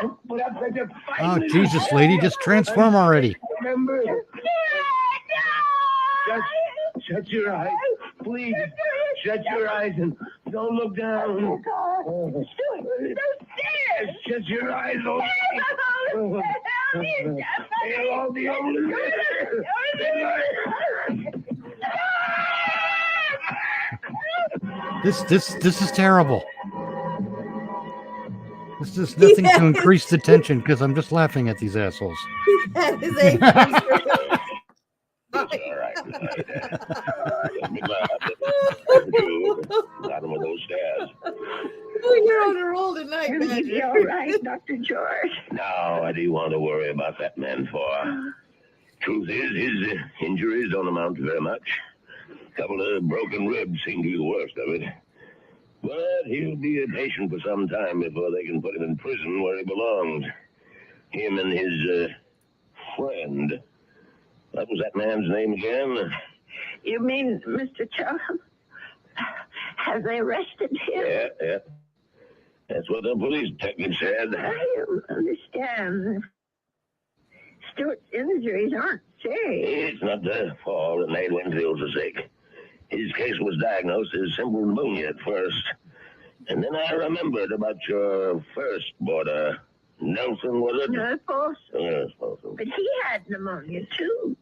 Don't put up such a fight. Oh, Mrs. Jesus, Canby. lady, just transform already. Remember, shut your eyes. Please, shut your eyes and don't look down. Stuart, those stairs. Shut your eyes, old lady. They'll all be over. This is terrible. This does nothing to increase the tension because I'm just laughing at these assholes. That is a All right. Bottom of those stairs. Oh, you're on a roll tonight, You'll be Badger. all right, Dr. George. Now, what do you want to worry about that man for? Truth is, his injuries don't amount to very much. A couple of broken ribs seem to be the worst of it. But he'll be a patient for some time before they can put him in prison where he belongs. Him and his friend. What was that man's name again? You mean Mr. Chelton? Have they arrested him? Yeah. That's what the police detective said. I don't understand. Stuart's injuries aren't serious. It's not the fall that made Winfield so sick. His case was diagnosed as simple pneumonia at first. And then I remembered about your first boarder. Nelson, was it? No, Paulson. Yes, Paulson. But he had pneumonia, too.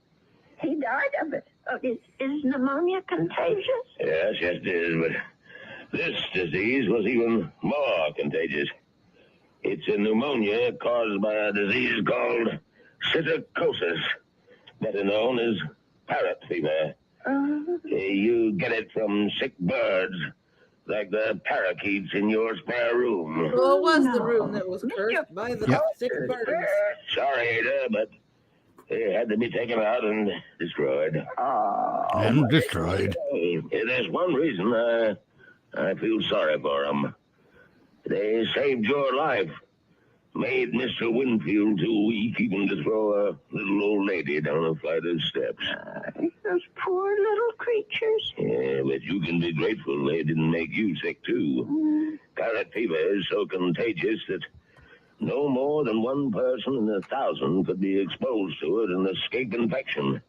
He died of it. Oh, is pneumonia contagious? Yes, it is, but this disease was even more contagious. It's a pneumonia caused by a disease called psittacosis, better known as parrot fever. You get it from sick birds, like the parakeets in your spare room. Well, it was the room that was cursed by the sick birds. Sorry, Ada, but they had to be taken out and destroyed. And destroyed. There's one reason I feel sorry for them. They saved your life. Made Mr. Winfield too weak even to throw a little old lady down a flight of steps. Those poor little creatures. Yeah, but you can be grateful they didn't make you sick too. Parrot fever is so contagious that no more than one person in 1,000 could be exposed to it and escape infection.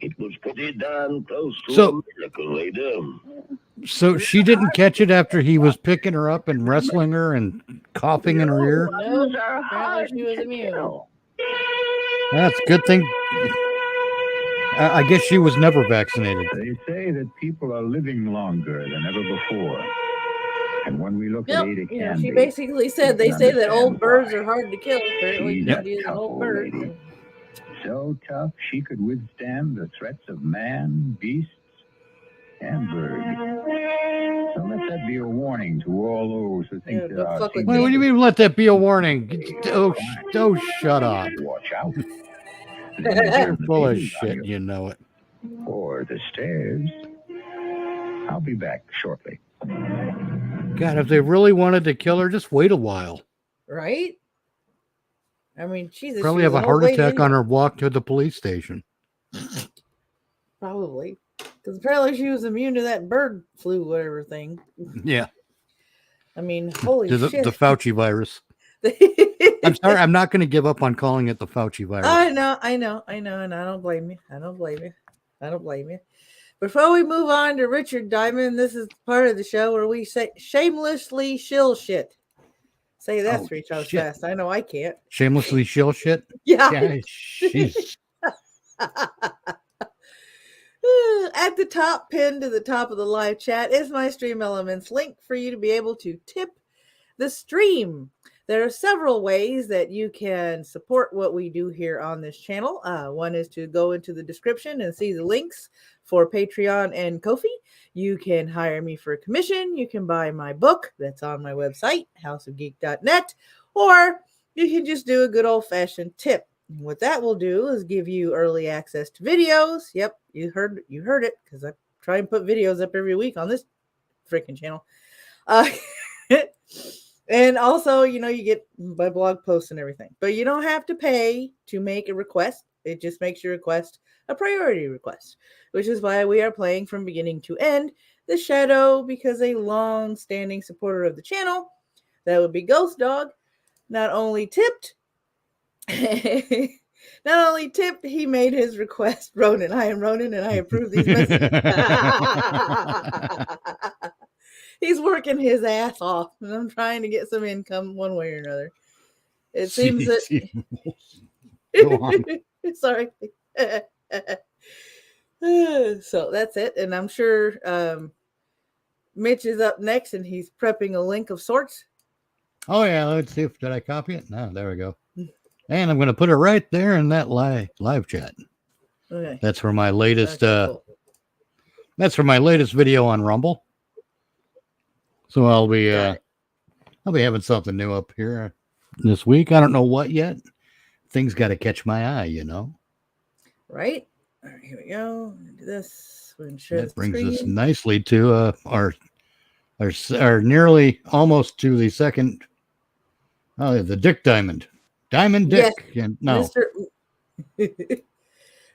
It was pretty darn close to a miracle, Ada. So she didn't catch it after he was picking her up and wrestling her and coughing in her ear? No, apparently she was immune. That's a good thing. I guess she was never vaccinated. They say that people are living longer than ever before. And when we look Yep. at Ada Yeah, Canby, she basically said they we say that old understand birds why. are hard to kill. Apparently, She's Candy a is an tough old old bird. lady. So tough she could withstand the threats of man, beasts, and bird. So let that be a warning to all those who think Yeah, that don't our fuck with Wait, what do you mean let that be a warning? Oh, shut up. Watch out. You're full of shit, you know it. Or the stairs. I'll be back shortly. God, if they really wanted to kill her, just wait a while. Right? I mean, Jesus. Probably have a heart attack on her walk to the police station. Probably. Because apparently she was immune to that bird flu, whatever thing. Yeah. I mean, holy To shit. the Fauci virus. I'm sorry. I'm not going to give up on calling it the Fauci virus. I know, and I don't blame you. I don't blame you. Before we move on to Richard Diamond, this is part of the show where we say shamelessly shill shit. Say that 3 times shit. fast. I know I can't. Shamelessly shill shit? Yeah. Jeez. At the top, pinned to the top of the live chat, is my Stream Elements link for you to be able to tip the stream. There are several ways that you can support what we do here on this channel. One is to go into the description and see the links for Patreon and Ko-fi. You can hire me for a commission. You can buy my book that's on my website, houseofgeek.net, or you can just do a good old-fashioned tip. What that will do is give you early access to videos. Yep, you heard it, because I try and put videos up every week on this freaking channel. And also, you get my blog posts and everything. But you don't have to pay to make a request. It just makes your request a priority request, which is why we are playing from beginning to end The Shadow, because a long-standing supporter of the channel, that would be Ghost Dog, not only tipped, he made his request. Ronan, I am Ronan, and I approve these messages. He's working his ass off, and I'm trying to get some income one way or another. It seems that... Go on. Sorry. So that's it, and I'm sure Mitch is up next, and he's prepping a link of sorts. Oh, yeah, let's see. Did I copy it? No, there we go. And I'm going to put it right there in that live chat. Okay. That's for my latest. Cool. That's for my latest video on Rumble. So I'll be having something new up here this week. I don't know what yet. Things got to catch my eye, Right. All right, here we go. Do this. That brings us nicely to our nearly almost to the second. Oh, the Dick Diamond. Diamond Dick. Yes. No.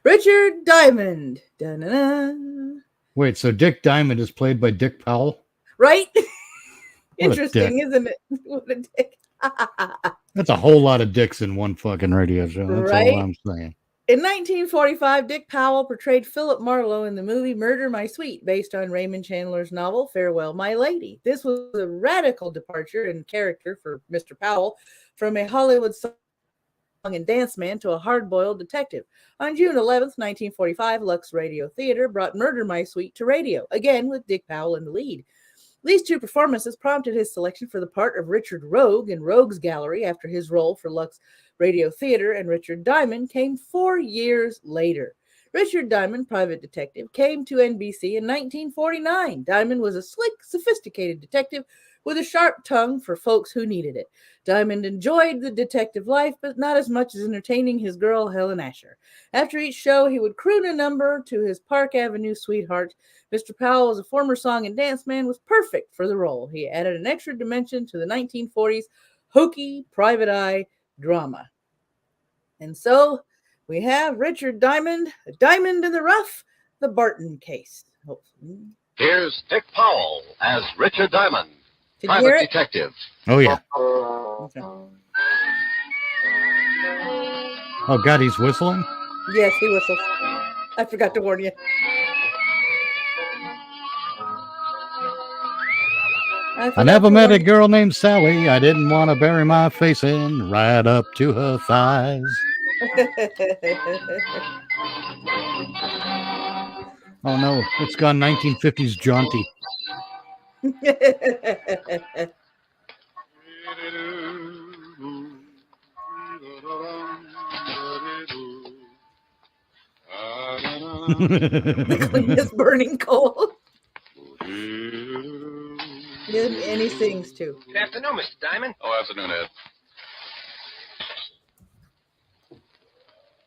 Richard Diamond. Da-na-na. Wait, so Dick Diamond is played by Dick Powell? Right? What Interesting, isn't it? What a dick. That's a whole lot of dicks in one fucking radio show. That's Right? all I'm saying. In 1945, Dick Powell portrayed Philip Marlowe in the movie Murder My Sweet, based on Raymond Chandler's novel Farewell, My Lady. This was a radical departure in character for Mr. Powell from a Hollywood song and dance man to a hard-boiled detective. On June 11th, 1945, Lux Radio Theater brought Murder My Sweet to radio, again with Dick Powell in the lead. These 2 performances prompted his selection for the part of Richard Rogue in Rogue's Gallery after his role for Lux Radio Theater and Richard Diamond came 4 years later. Richard Diamond, private detective, came to NBC in 1949. Diamond was a slick, sophisticated detective with a sharp tongue for folks who needed it. Diamond enjoyed the detective life, but not as much as entertaining his girl, Helen Asher. After each show, he would croon a number to his Park Avenue sweetheart. Mr. Powell, as a former song and dance man, was perfect for the role. He added an extra dimension to the 1940s hokey, private eye drama. And so we have Richard Diamond, a diamond in the rough, the Barton case. Here's Dick Powell as Richard Diamond, Did you hear private it? detective. Oh, yeah. Okay. Oh, God, he's whistling? Yes, he whistles. I forgot to warn you. I never met a girl named Sally. I didn't want to bury my face in right up to her thighs. Oh, no. It's gone 1950s jaunty. The cleanest burning coal. And he sings too. Good afternoon, Mr. Diamond. Oh, afternoon, Ed.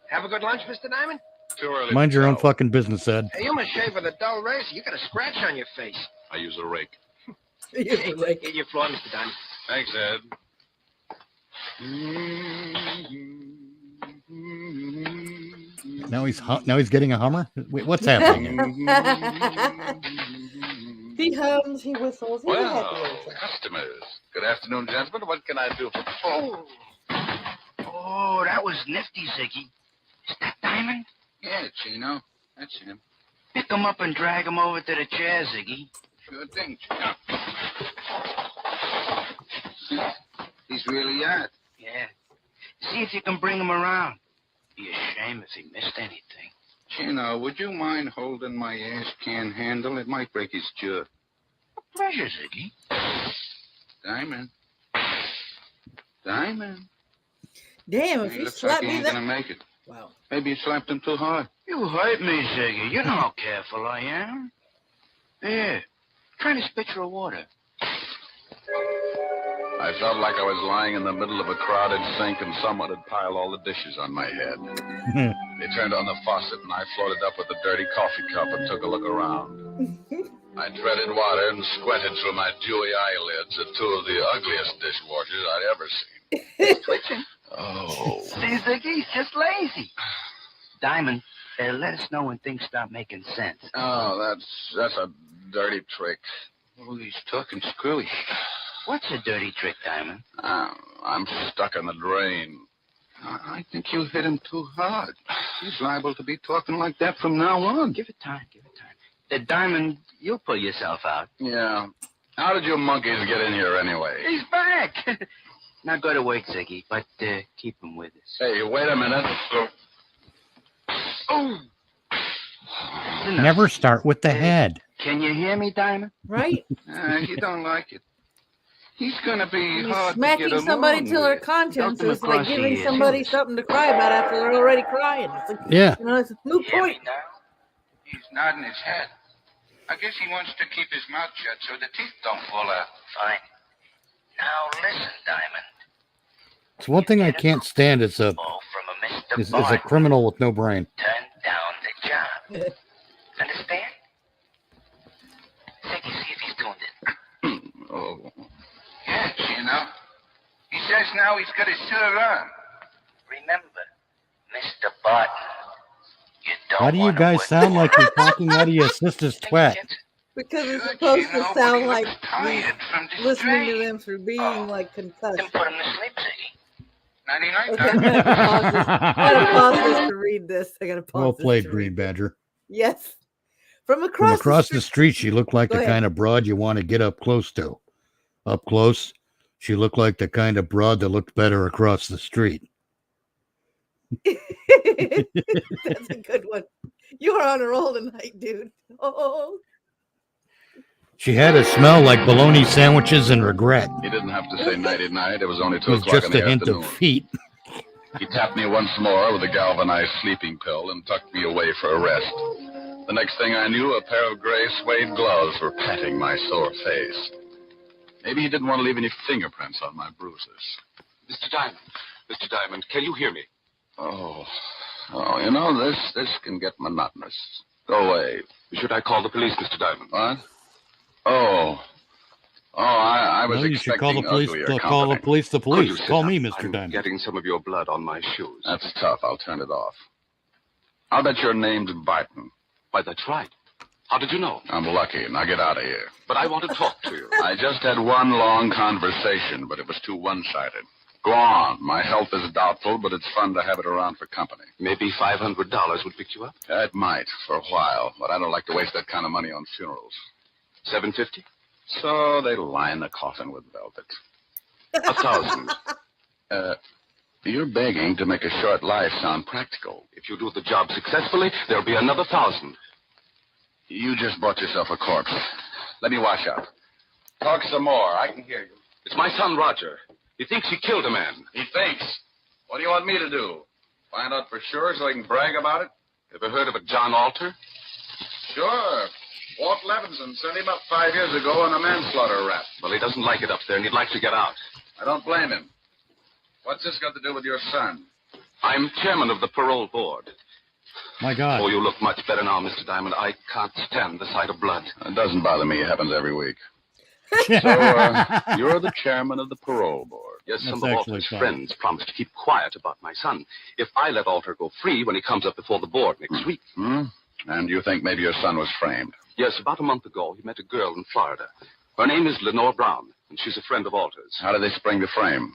Have a good lunch, Mr. Diamond? Too early. Mind your own fucking business, Ed. Hey, you must shave with a dull razor. You got a scratch on your face. I use a rake. Get your floor, Mr. Diamond. Thanks, Ed. Now he's getting a Hummer? Wait, what's happening here? He hums, he whistles. He's a happy Well, little customers. Good afternoon, gentlemen. What can I do for... Oh, that was nifty, Ziggy. Is that Diamond? Yeah, Chino. That's him. Pick him up and drag him over to the chair, Ziggy. Sure thing, Chino. He's really out. Yeah. See if you can bring him around. Be a shame if he missed anything. Chino, would you mind holding my ash can handle? It might break his jaw. A pleasure, Ziggy. Diamond. Diamond. Damn, if He you looks like slap he me ain't that. gonna make it. Wow. Maybe you slapped him too hard. You hurt me, Ziggy. You know how careful I am. Here, try this pitcher of water. I felt like I was lying in the middle of a crowded sink and someone had piled all the dishes on my head. They turned on the faucet and I floated up with a dirty coffee cup and took a look around. I treaded water and squinted through my dewy eyelids at two of the ugliest dishwashers I'd ever seen. It's twitching. Oh. See, Ziggy, he's just lazy. Diamond, let us know when things start making sense. Oh, that's a dirty trick. Oh, he's talking screwy. What's a dirty trick, Diamond? I'm stuck in the drain. I think you hit him too hard. He's liable to be talking like that from now on. Give it time. Diamond, you'll pull yourself out. Yeah. How did you monkeys get in here anyway? He's back. Now go to work, Ziggy, but keep him with us. Hey, wait a minute. Oh! Never start with the head. Can you hear me, Diamond? Right? You don't like it. He's gonna be He's hard smacking to get somebody along till their with. conscience Dump him is like across the giving ears. somebody something to cry about after they're already crying. It's like, Yeah. you know, it's a moot point. He's nodding his head. I guess he wants to keep his mouth shut so the teeth don't fall out. Fine. Now listen, Diamond. It's one thing I can't stand is a From a Mr. is a Barton. criminal with no brain. Turn down the job. Understand? Ziggy, see if he's tuned in. Oh. Yeah, Chino. He says now he's got his sure on. Remember, Mr. Barton, you don't Why do you wanna guys work sound like you're talking out of your sister's twat? Because it's Good, supposed Chino, to but sound he like looks tired from this listening to drain. them through being like concussed. Then put him to sleep, Ziggy. Nighty-night, Okay, I'm Doc. gonna pause this to read this. I gotta pause Well this played, to Green read Badger. Yes. From From across the street. street, she looked like Go the ahead. kind of broad you want to get up close to. Up close, she looked like the kind of broad that looked better across the street. That's a good one. You are on a roll tonight, dude. Oh, She had a smell like bologna sandwiches and regret. He didn't have to say nighty-night. It was only It 2 was o'clock in just the a hint afternoon. of feet. He tapped me once more with a galvanized sleeping pill and tucked me away for a rest. The next thing I knew, a pair of gray suede gloves were patting my sore face. Maybe he didn't want to leave any fingerprints on my bruises. Mr. Diamond, can you hear me? Oh, you know, this can get monotonous. Go away. Should I call the police, Mr. Diamond? What? I was No, you should expecting call the police. uglier Call the company. police. The Could you police. sit Call up? me, Mr. I'm Diamond. getting some of your blood on my shoes. That's tough. I'll turn it off. I'll bet your name's Barton. Why, that's right. How did you know? I'm lucky. Now get out of here. But I want to talk to you. I just had one long conversation, but it was too one-sided. Go on. My health is doubtful, but it's fun to have it around for company. Maybe $500 would pick you up. It might, for a while, but I don't like to waste that kind of money on funerals. $750? So they line the coffin with velvet. $1,000. You're begging to make a short life sound practical. If you do the job successfully, there'll be another 1,000. You just bought yourself a corpse. Let me wash up. Talk some more. I can hear you. It's my son, Roger. He thinks he killed a man. He thinks. What do you want me to do? Find out for sure so I can brag about it? Ever heard of a John Alter? Sure. Walt Levinson sent him up 5 years ago on a manslaughter rap. Well, he doesn't like it up there, and he'd like to get out. I don't blame him. What's this got to do with your son? I'm chairman of the parole board. My God. Oh, you look much better now, Mr. Diamond. I can't stand the sight of blood. It doesn't bother me. It happens every week. So, you're the chairman of the parole board. Yes, That's some of actually Alter's fine. friends promised to keep quiet about my son. If I let Alter go free when he comes up before the board next week. Hmm? And you think maybe your son was framed? Yes, about a month ago, he met a girl in Florida. Her name is Lenore Brown. and she's a friend of Alter's. How did they spring the frame?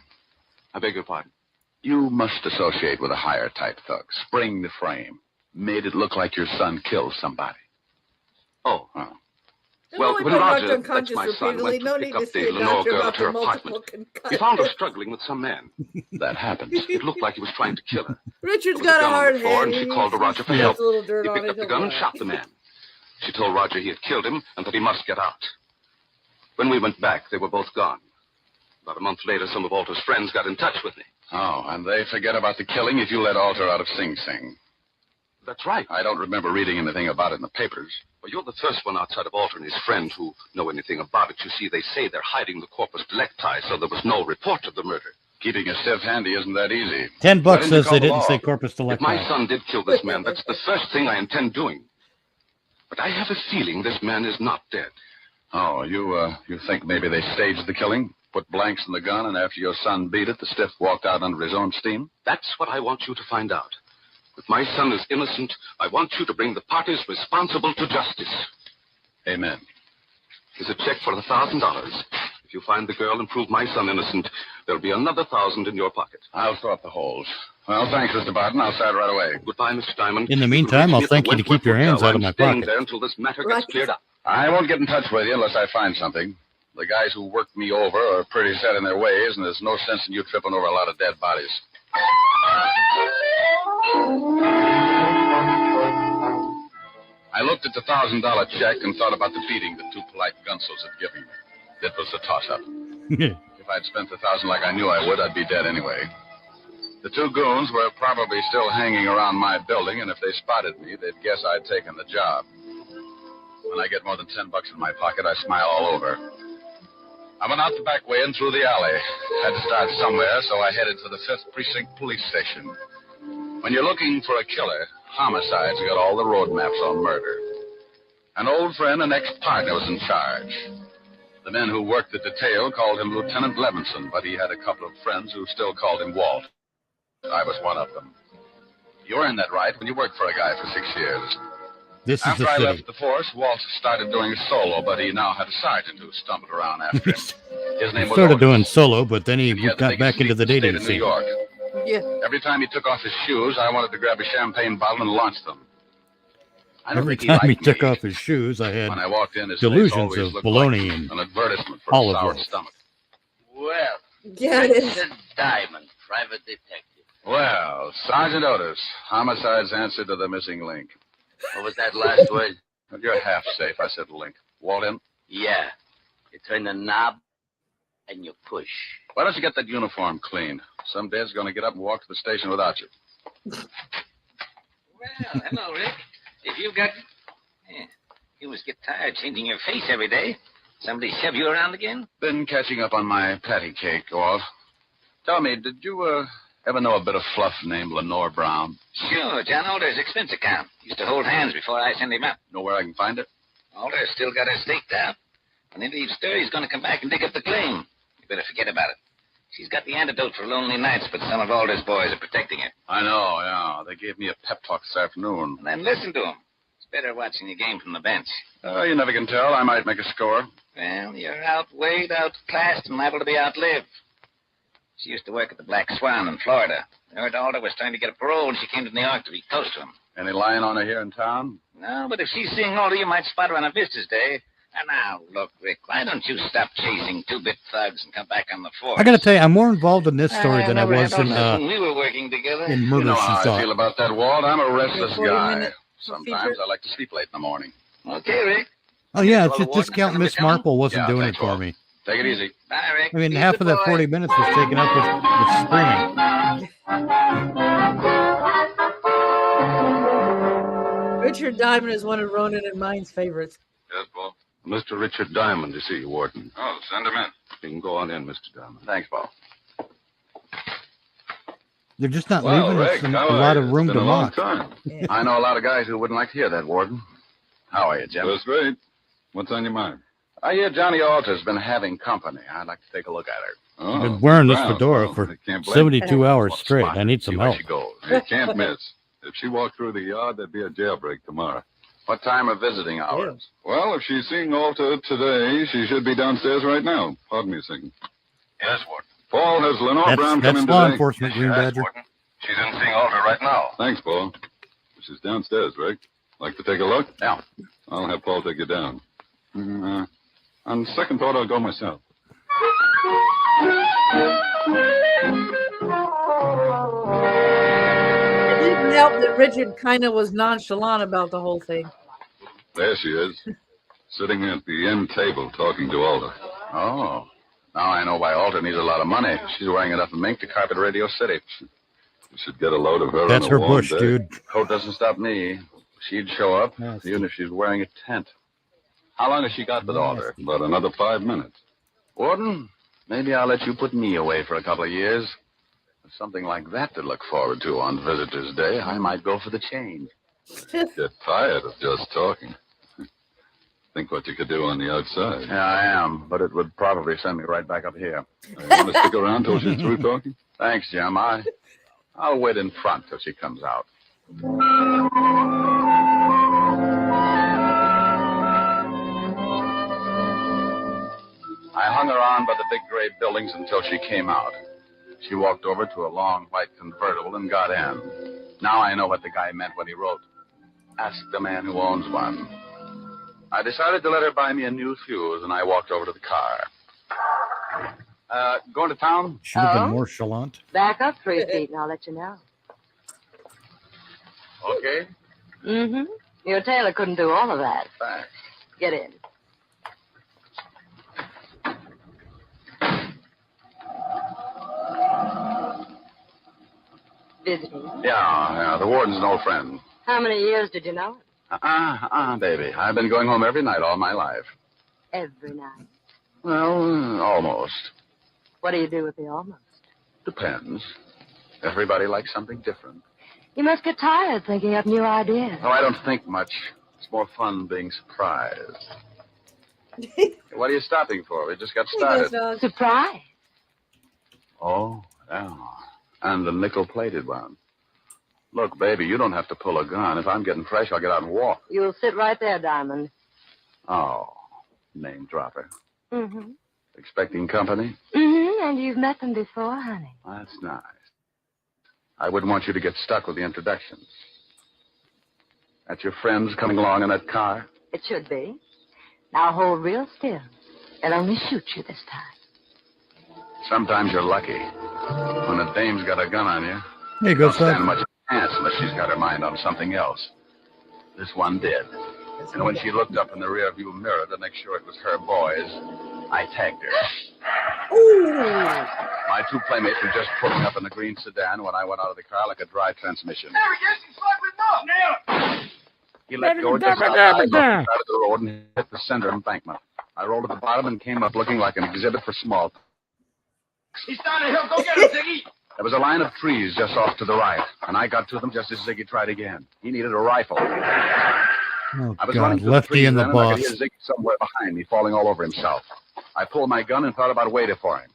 I beg your pardon? You must associate with a higher type thug. Spring the frame. Made it look like your son killed somebody. Oh. Well, when Roger, that's unconscious my son, repeatedly, went no to need pick to up see the a Lenore doctor girl about at her the multiple apartment, concussions. he found her struggling with some man. That happens. It looked like he was trying to kill her. Richard's There was got a gun on hard the floor, head. and she He called to Roger for has help. a little dirt He on picked it. up the gun and shot the man. She told Roger he had killed him and that he must get out. When we went back, they were both gone. About a month later, some of Alter's friends got in touch with me. Oh, and they forget about the killing if you let Alter out of Sing Sing. That's right. I don't remember reading anything about it in the papers. Well, you're the first one outside of Alter and his friend who know anything about it. You see, they say they're hiding the corpus delicti, so there was no report of the murder. Keeping a stiff handy isn't that easy. $10 says they didn't law? say corpus If delicti. my son did kill this man, that's the first thing I intend doing. But I have a feeling this man is not dead. Oh, you think maybe they staged the killing? Put blanks in the gun, and after your son beat it, the stiff walked out under his own steam? That's what I want you to find out. If my son is innocent, I want you to bring the parties responsible to justice. Amen. Here's a check for $1,000. If you find the girl and prove my son innocent, there'll be another 1,000 in your pocket. I'll throw up the holes. Well, thanks, Mr. Barton. I'll start right away. Goodbye, Mr. Diamond. In the meantime, I'll thank you to keep your hands out of my staying pocket. there until this matter gets cleared up. I won't get in touch with you unless I find something. The guys who worked me over are pretty set in their ways, and there's no sense in you tripping over a lot of dead bodies. I looked at the $1,000 check and thought about the beating the two polite gunsels had given me. It was a toss-up. If I'd spent the $1,000 like I knew I would, I'd be dead anyway. The two goons were probably still hanging around my building, and if they spotted me, they'd guess I'd taken the job. When I get more than $10 in my pocket, I smile all over. I went out the back way and through the alley. Had to start somewhere, so I headed for the 5th Precinct Police Station. When you're looking for a killer, homicide's got all the road maps on murder. An old friend and ex-partner was in charge. The men who worked the detail called him Lieutenant Levinson, but he had a couple of friends who still called him Walt. I was one of them. You earned that right when you worked for a guy for 6 years. This is After the I city. left the force, Walt started doing a solo, but he now had a sergeant who stumbled around after him. His name He was started Otis. doing solo, but then he He had the got biggest back into the state dating in New scene. York. Yeah. Every time he took off his shoes, I wanted to grab a champagne bottle and launch them. I don't Every think time he liked took me. off his shoes, I had When I walked in, his delusions face always of looked bologna like and an advertisement for olive a sour oil. stomach. Well, Yeah, it is. Richard Diamond, private detective. Well, Sergeant Otis, homicide's answer to the missing link. What was that last word? But you're half safe, I said link. Walt in? Yeah. You turn the knob and you push. Why don't you get that uniform cleaned? Some dad's going to get up and walk to the station without you. Well, hello, Rick. If you've got... Yeah. You must get tired changing your face every day. Somebody shove you around again? Been catching up on my patty cake, Walt. Tell me, did you ever know a bit of fluff named Lenore Brown? Sure, John Alder's expense account. Used to hold hands before I sent him up. Know where I can find it? Alder's still got her staked out. When he leaves stir, he's going to come back and dig up the claim. You better forget about it. She's got the antidote for lonely nights, but some of Alder's boys are protecting her. I know, yeah. They gave me a pep talk this afternoon. And then listen to him. It's better watching the game from the bench. You never can tell. I might make a score. Well, you're outweighed, outclassed, and liable to be outlived. She used to work at the Black Swan in Florida. I heard Alder was trying to get a parole, and she came to New York to be close to him. Any lying on her here in town? No, but if she's seeing Alder, you might spot her on a visitor's day. And now, look, Rick, why don't you stop chasing two-bit thugs and come back on the force? I got to tell you, I'm more involved in this story than I was in we were working together. in You Murder know She how I Thought. feel about that, Walt. I'm a restless 40 guy. minute Sometimes I like to sleep late in the morning. Okay, Rick. Oh yeah, Well, the just Count warden's Miss gonna be coming? Marple wasn't Yeah, doing it thanks, for Walt. me. Take it easy. Bye, Rick. I mean, Be half good of that boy. 40 minutes was taken up with screaming. Richard Diamond is one of Ronan and mine's favorites. Yes, Paul. Mr. Richard Diamond to see you, Warden. Oh, send him in. You can go on in, Mr. Diamond. Thanks, Paul. They're just not Well, leaving Rick, us a how are lot you? of room It's to been a long mock. time. Yeah. I know a lot of guys who wouldn't like to hear that, Warden. How are you, Jim? That's great. What's on your mind? I hear Johnny Alter's been having company. I'd like to take a look at her. Oh, I've been wearing this wow. fedora Oh, for I can't blame 72 hours Well, straight. I need See some where help. she goes. you. You can't miss. If she walked through the yard, there'd be a jailbreak tomorrow. What time are visiting hours? Well, if she's seeing Alta today, she should be downstairs right now. Pardon me a second. Yes, Warden. Paul, has Lenore Brown come in That's law today? enforcement, Green Badger. Warden. She's in seeing Alta right now. Thanks, Paul. She's downstairs, Rick. Like to take a look? Yeah. I'll have Paul take you down. On second thought, I'll go myself. It didn't help that Richard kind of was nonchalant about the whole thing. There she is, sitting at the end table talking to Alta. Oh. Now I know why Alta needs a lot of money. She's wearing enough mink to carpet Radio City. You should get a load of her. That's on a her warm bush, day. dude. Coat doesn't stop me. She'd show up, Nasty. even if she's wearing a tent. How long has she got with Alta? About another 5 minutes. Warden, maybe I'll let you put me away for a couple of years. With something like that to look forward to on Visitor's Day, I might go for the change. Get tired of just talking. Think what you could do on the outside. Yeah, I am, but it would probably send me right back up here. You want to stick around till she's through talking? Thanks, Jim. I'll wait in front till she comes out. I hung around by the big gray buildings until she came out. She walked over to a long white convertible and got in. Now I know what the guy meant when he wrote, "Ask the man who owns one." I decided to let her buy me a new fuse, and I walked over to the car. Going to town? Should have been more chalant. Back up 3 feet and I'll let you know. Okay. Mm-hmm. Your tailor couldn't do all of that. Thanks. Get in. Visiting. Yeah, the warden's an old friend. How many years did you know him? Baby. I've been going home every night all my life. Every night. Well, almost. What do you do with the almost? Depends. Everybody likes something different. You must get tired thinking up new ideas. Oh, I don't think much. It's more fun being surprised. What are you stopping for? We just got started. Surprise. Oh, yeah. And the nickel-plated one. Look, baby, you don't have to pull a gun. If I'm getting fresh, I'll get out and walk. You'll sit right there, Diamond. Oh, name dropper. Mm-hmm. Expecting company? Mm-hmm, and you've met them before, honey. That's nice. I wouldn't want you to get stuck with the introductions. That's your friends coming along in that car? It should be. Now hold real still. They'll only shoot you this time. Sometimes you're lucky. When a dame's got a gun on you, There you go, don't stand son. much chance unless she's got her mind on something else. This one did. And when she looked up in the rearview mirror to make sure it was her boys, I tagged her. Ooh. My two playmates were just pulling up in the green sedan when I went out of the car like a dry transmission. There he is. He's sliding up. He let go just outside of the road and hit the center embankment. I rolled at the bottom and came up looking like an exhibit for small. He's down the hill. Go get him, Ziggy. There was a line of trees just off to the right, and I got to them just as Ziggy tried again. He needed a rifle. Oh, I was God. running through Lefty the trees and the then, and I boss. could hear Ziggy somewhere behind me, falling all over himself. I pulled my gun and thought about waiting for him.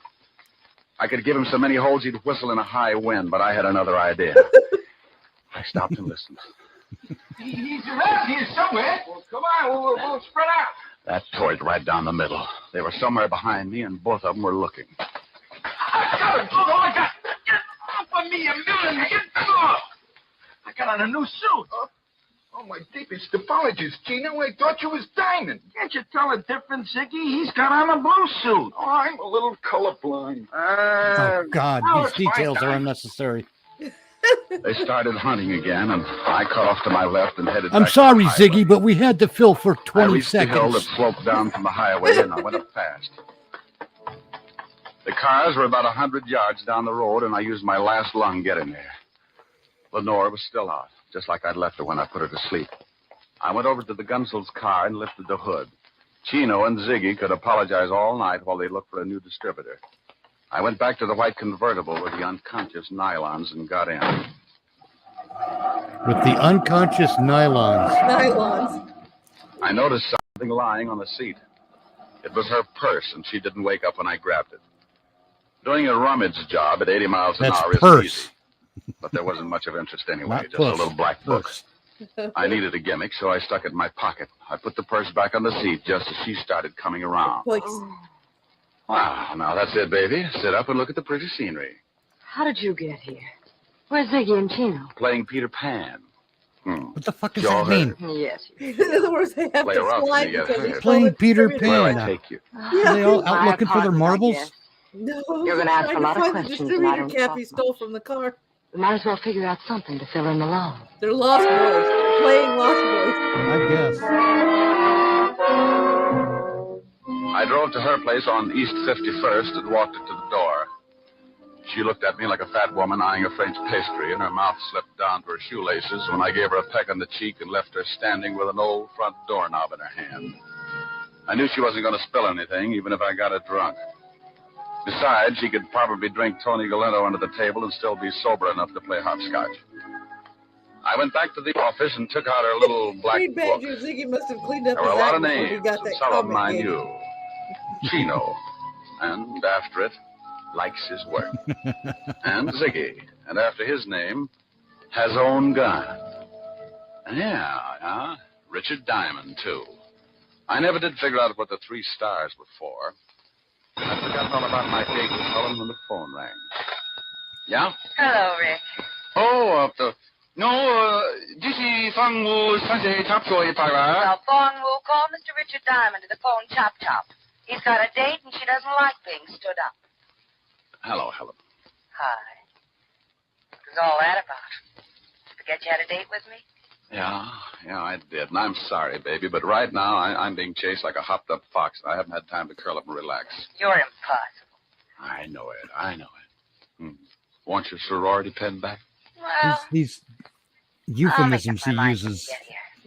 I could give him so many holes he'd whistle in a high wind, but I had another idea. I stopped and listened. He's around here somewhere. Well, come on. We'll spread out. That tore it right down the middle. They were somewhere behind me, and both of them were looking. I got him. Oh, I got him. Get off of me, you million. Get off. I got on a new suit. Oh, my deepest apologies, Gino. I thought you was Diamond. Can't you tell a difference, Ziggy? He's got on a blue suit. Oh, I'm a little colorblind. Oh, God. no, These it's fine, details are Diamond. unnecessary. They started hunting again, and I cut off to my left and headed I'm back sorry, to the highway. Ziggy, but we had to fill for I 20 reached the hill that seconds. sloped down from the highway, and I went up fast. The cars were about 100 yards down the road, and I used my last lung getting there. Lenore was still out, just like I'd left her when I put her to sleep. I went over to the Gunsel's car and lifted the hood. Chino and Ziggy could apologize all night while they looked for a new distributor. I went back to the white convertible with the unconscious nylons and got in. With the unconscious nylons. Nylons. I noticed something lying on the seat. It was her purse, and she didn't wake up when I grabbed it. Doing a rummage job at 80 miles an That's hour isn't purse. easy. But there wasn't much of interest anyway, Not just puss. a little black book. Purse. I needed a gimmick, so I stuck it in my pocket. I put the purse back on the seat just as she started coming around. Wow, now that's it, baby. Sit up and look at the pretty scenery. How did you get here? Where's Ziggy and Chino? Playing Peter Pan. What the fuck does Y'all that mean? Yes. In other words, they have Play to rough fly and you get because hurt. he's Playing Peter Where'd Pan. I take you? Are they all out looking for their marbles? No, You're gonna ask trying a to lot of find the questions, and I distributor don't cap talk he stole from the car. We might as well figure out something to fill in the loan. They're Lost Boys. They're playing Lost Boys. I guess. I drove to her place on East 51st and walked her to the door. She looked at me like a fat woman eyeing a French pastry, and her mouth slipped down to her shoelaces when I gave her a peck on the cheek and left her standing with an old front doorknob in her hand. I knew she wasn't going to spill anything, even if I got her drunk. Besides, she could probably drink Tony Galeno under the table and still be sober enough to play hopscotch. I went back to the office and took out her little black Green book. Badger Ziggy must have cleaned up There were his a lot act of before he names, got and that some of them I comment. knew. Chino, and after it, likes his work. And Ziggy, and after his name, has own gun. Yeah, Richard Diamond, too. I never did figure out what the 3 stars were for. I'd forgotten all about my date with Helen when the phone rang. Yeah? Hello, Rick. Oh, 지시 방무 사제 잡소에 따라. Now, Fawn will call Mr. Richard Diamond to the phone chop. He's got a date and she doesn't like being stood up. Hello, Helen. Hi. What was all that about? Forget you had a date with me? Yeah, I did. And I'm sorry, baby, but right now I'm being chased like a hopped-up fox, and I haven't had time to curl up and relax. You're impossible. I know it. Want your sorority pen back? Well, These euphemisms he uses,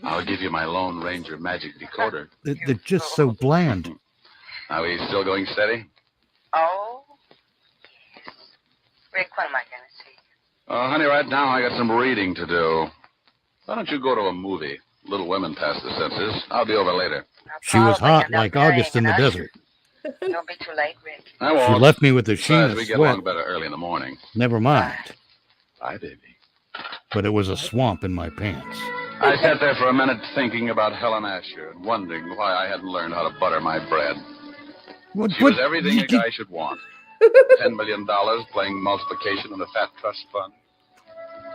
I'll give you my Lone Ranger magic decoder. they're just so bland. Are we still going steady? oh, yes. Rick, when am I going to see you? Oh, honey, right now I got some reading to do. Why don't you go to a movie? Little Women past the senses. I'll be over later. She was hot like August in the desert. Don't be too late, Rick. I She won't. left me with a sheen Besides, of we get sweat. along better early in the morning. Never mind. Bye, baby. But it was a swamp in my pants. I sat there for a minute thinking about Helen Asher and wondering why I hadn't learned how to butter my bread. She was everything a guy should want. $10 million playing multiplication in a fat trust fund.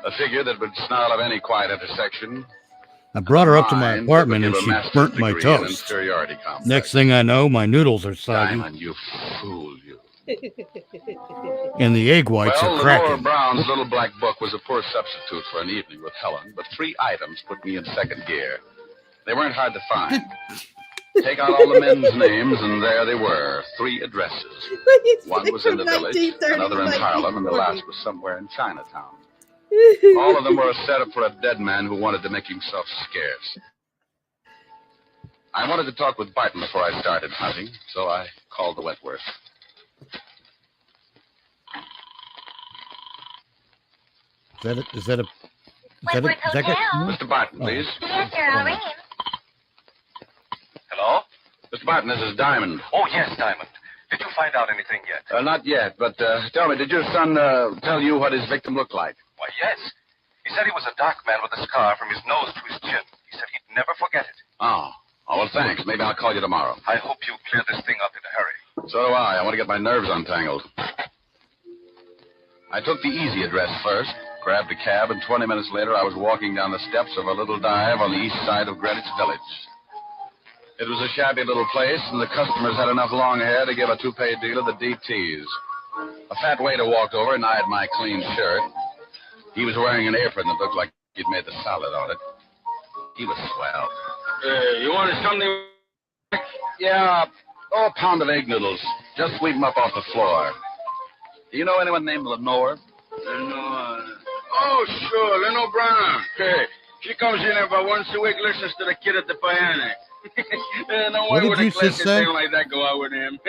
A figure that would snarl up any quiet intersection. I brought her up to my Mind apartment that and would give a she master's burnt my degree in toast. inferiority complex. Next thing I know, my noodles are soggy Diamond, you fool, you. and the egg whites Well, are Lenore cracking. Brown's little black book was a poor substitute for an evening with Helen, but 3 items put me in second gear. They weren't hard to find. Take out all the men's names, and there they were, 3 addresses. One was in the village, another in Harlem, and the last was somewhere in Chinatown. All of them were a setup for a dead man who wanted to make himself scarce. I wanted to talk with Barton before I started hunting, so I called the Wentworth. Is that Mr. Barton, please. Yes, sir, I'll ring him. Hello? Mr. Barton, this is Diamond. Oh, yes, Diamond. Did you find out anything yet? Not yet, but tell me, did your son tell you what his victim looked like? Why, yes. He said he was a dark man with a scar from his nose to his chin. He said he'd never forget it. Oh, well, thanks. Maybe I'll call you tomorrow. I hope you clear this thing up in a hurry. So do I. I want to get my nerves untangled. I took the easy address first, grabbed a cab, and 20 minutes later I was walking down the steps of a little dive on the east side of Greenwich Village. It was a shabby little place, and the customers had enough long hair to give a toupee dealer the DTs. A fat waiter walked over and eyed my clean shirt. He was wearing an apron that looked like he'd made the salad on it. He was swell. You wanted something? Yeah, a pound of egg noodles. Just sweep them up off the floor. Do you know anyone named Lenore? Lenore. Oh, sure, Lenore Brown. Hey, she comes in about once a week, listens to the kid at the piano. No What way did would you a classy just say? thing like that go out with him.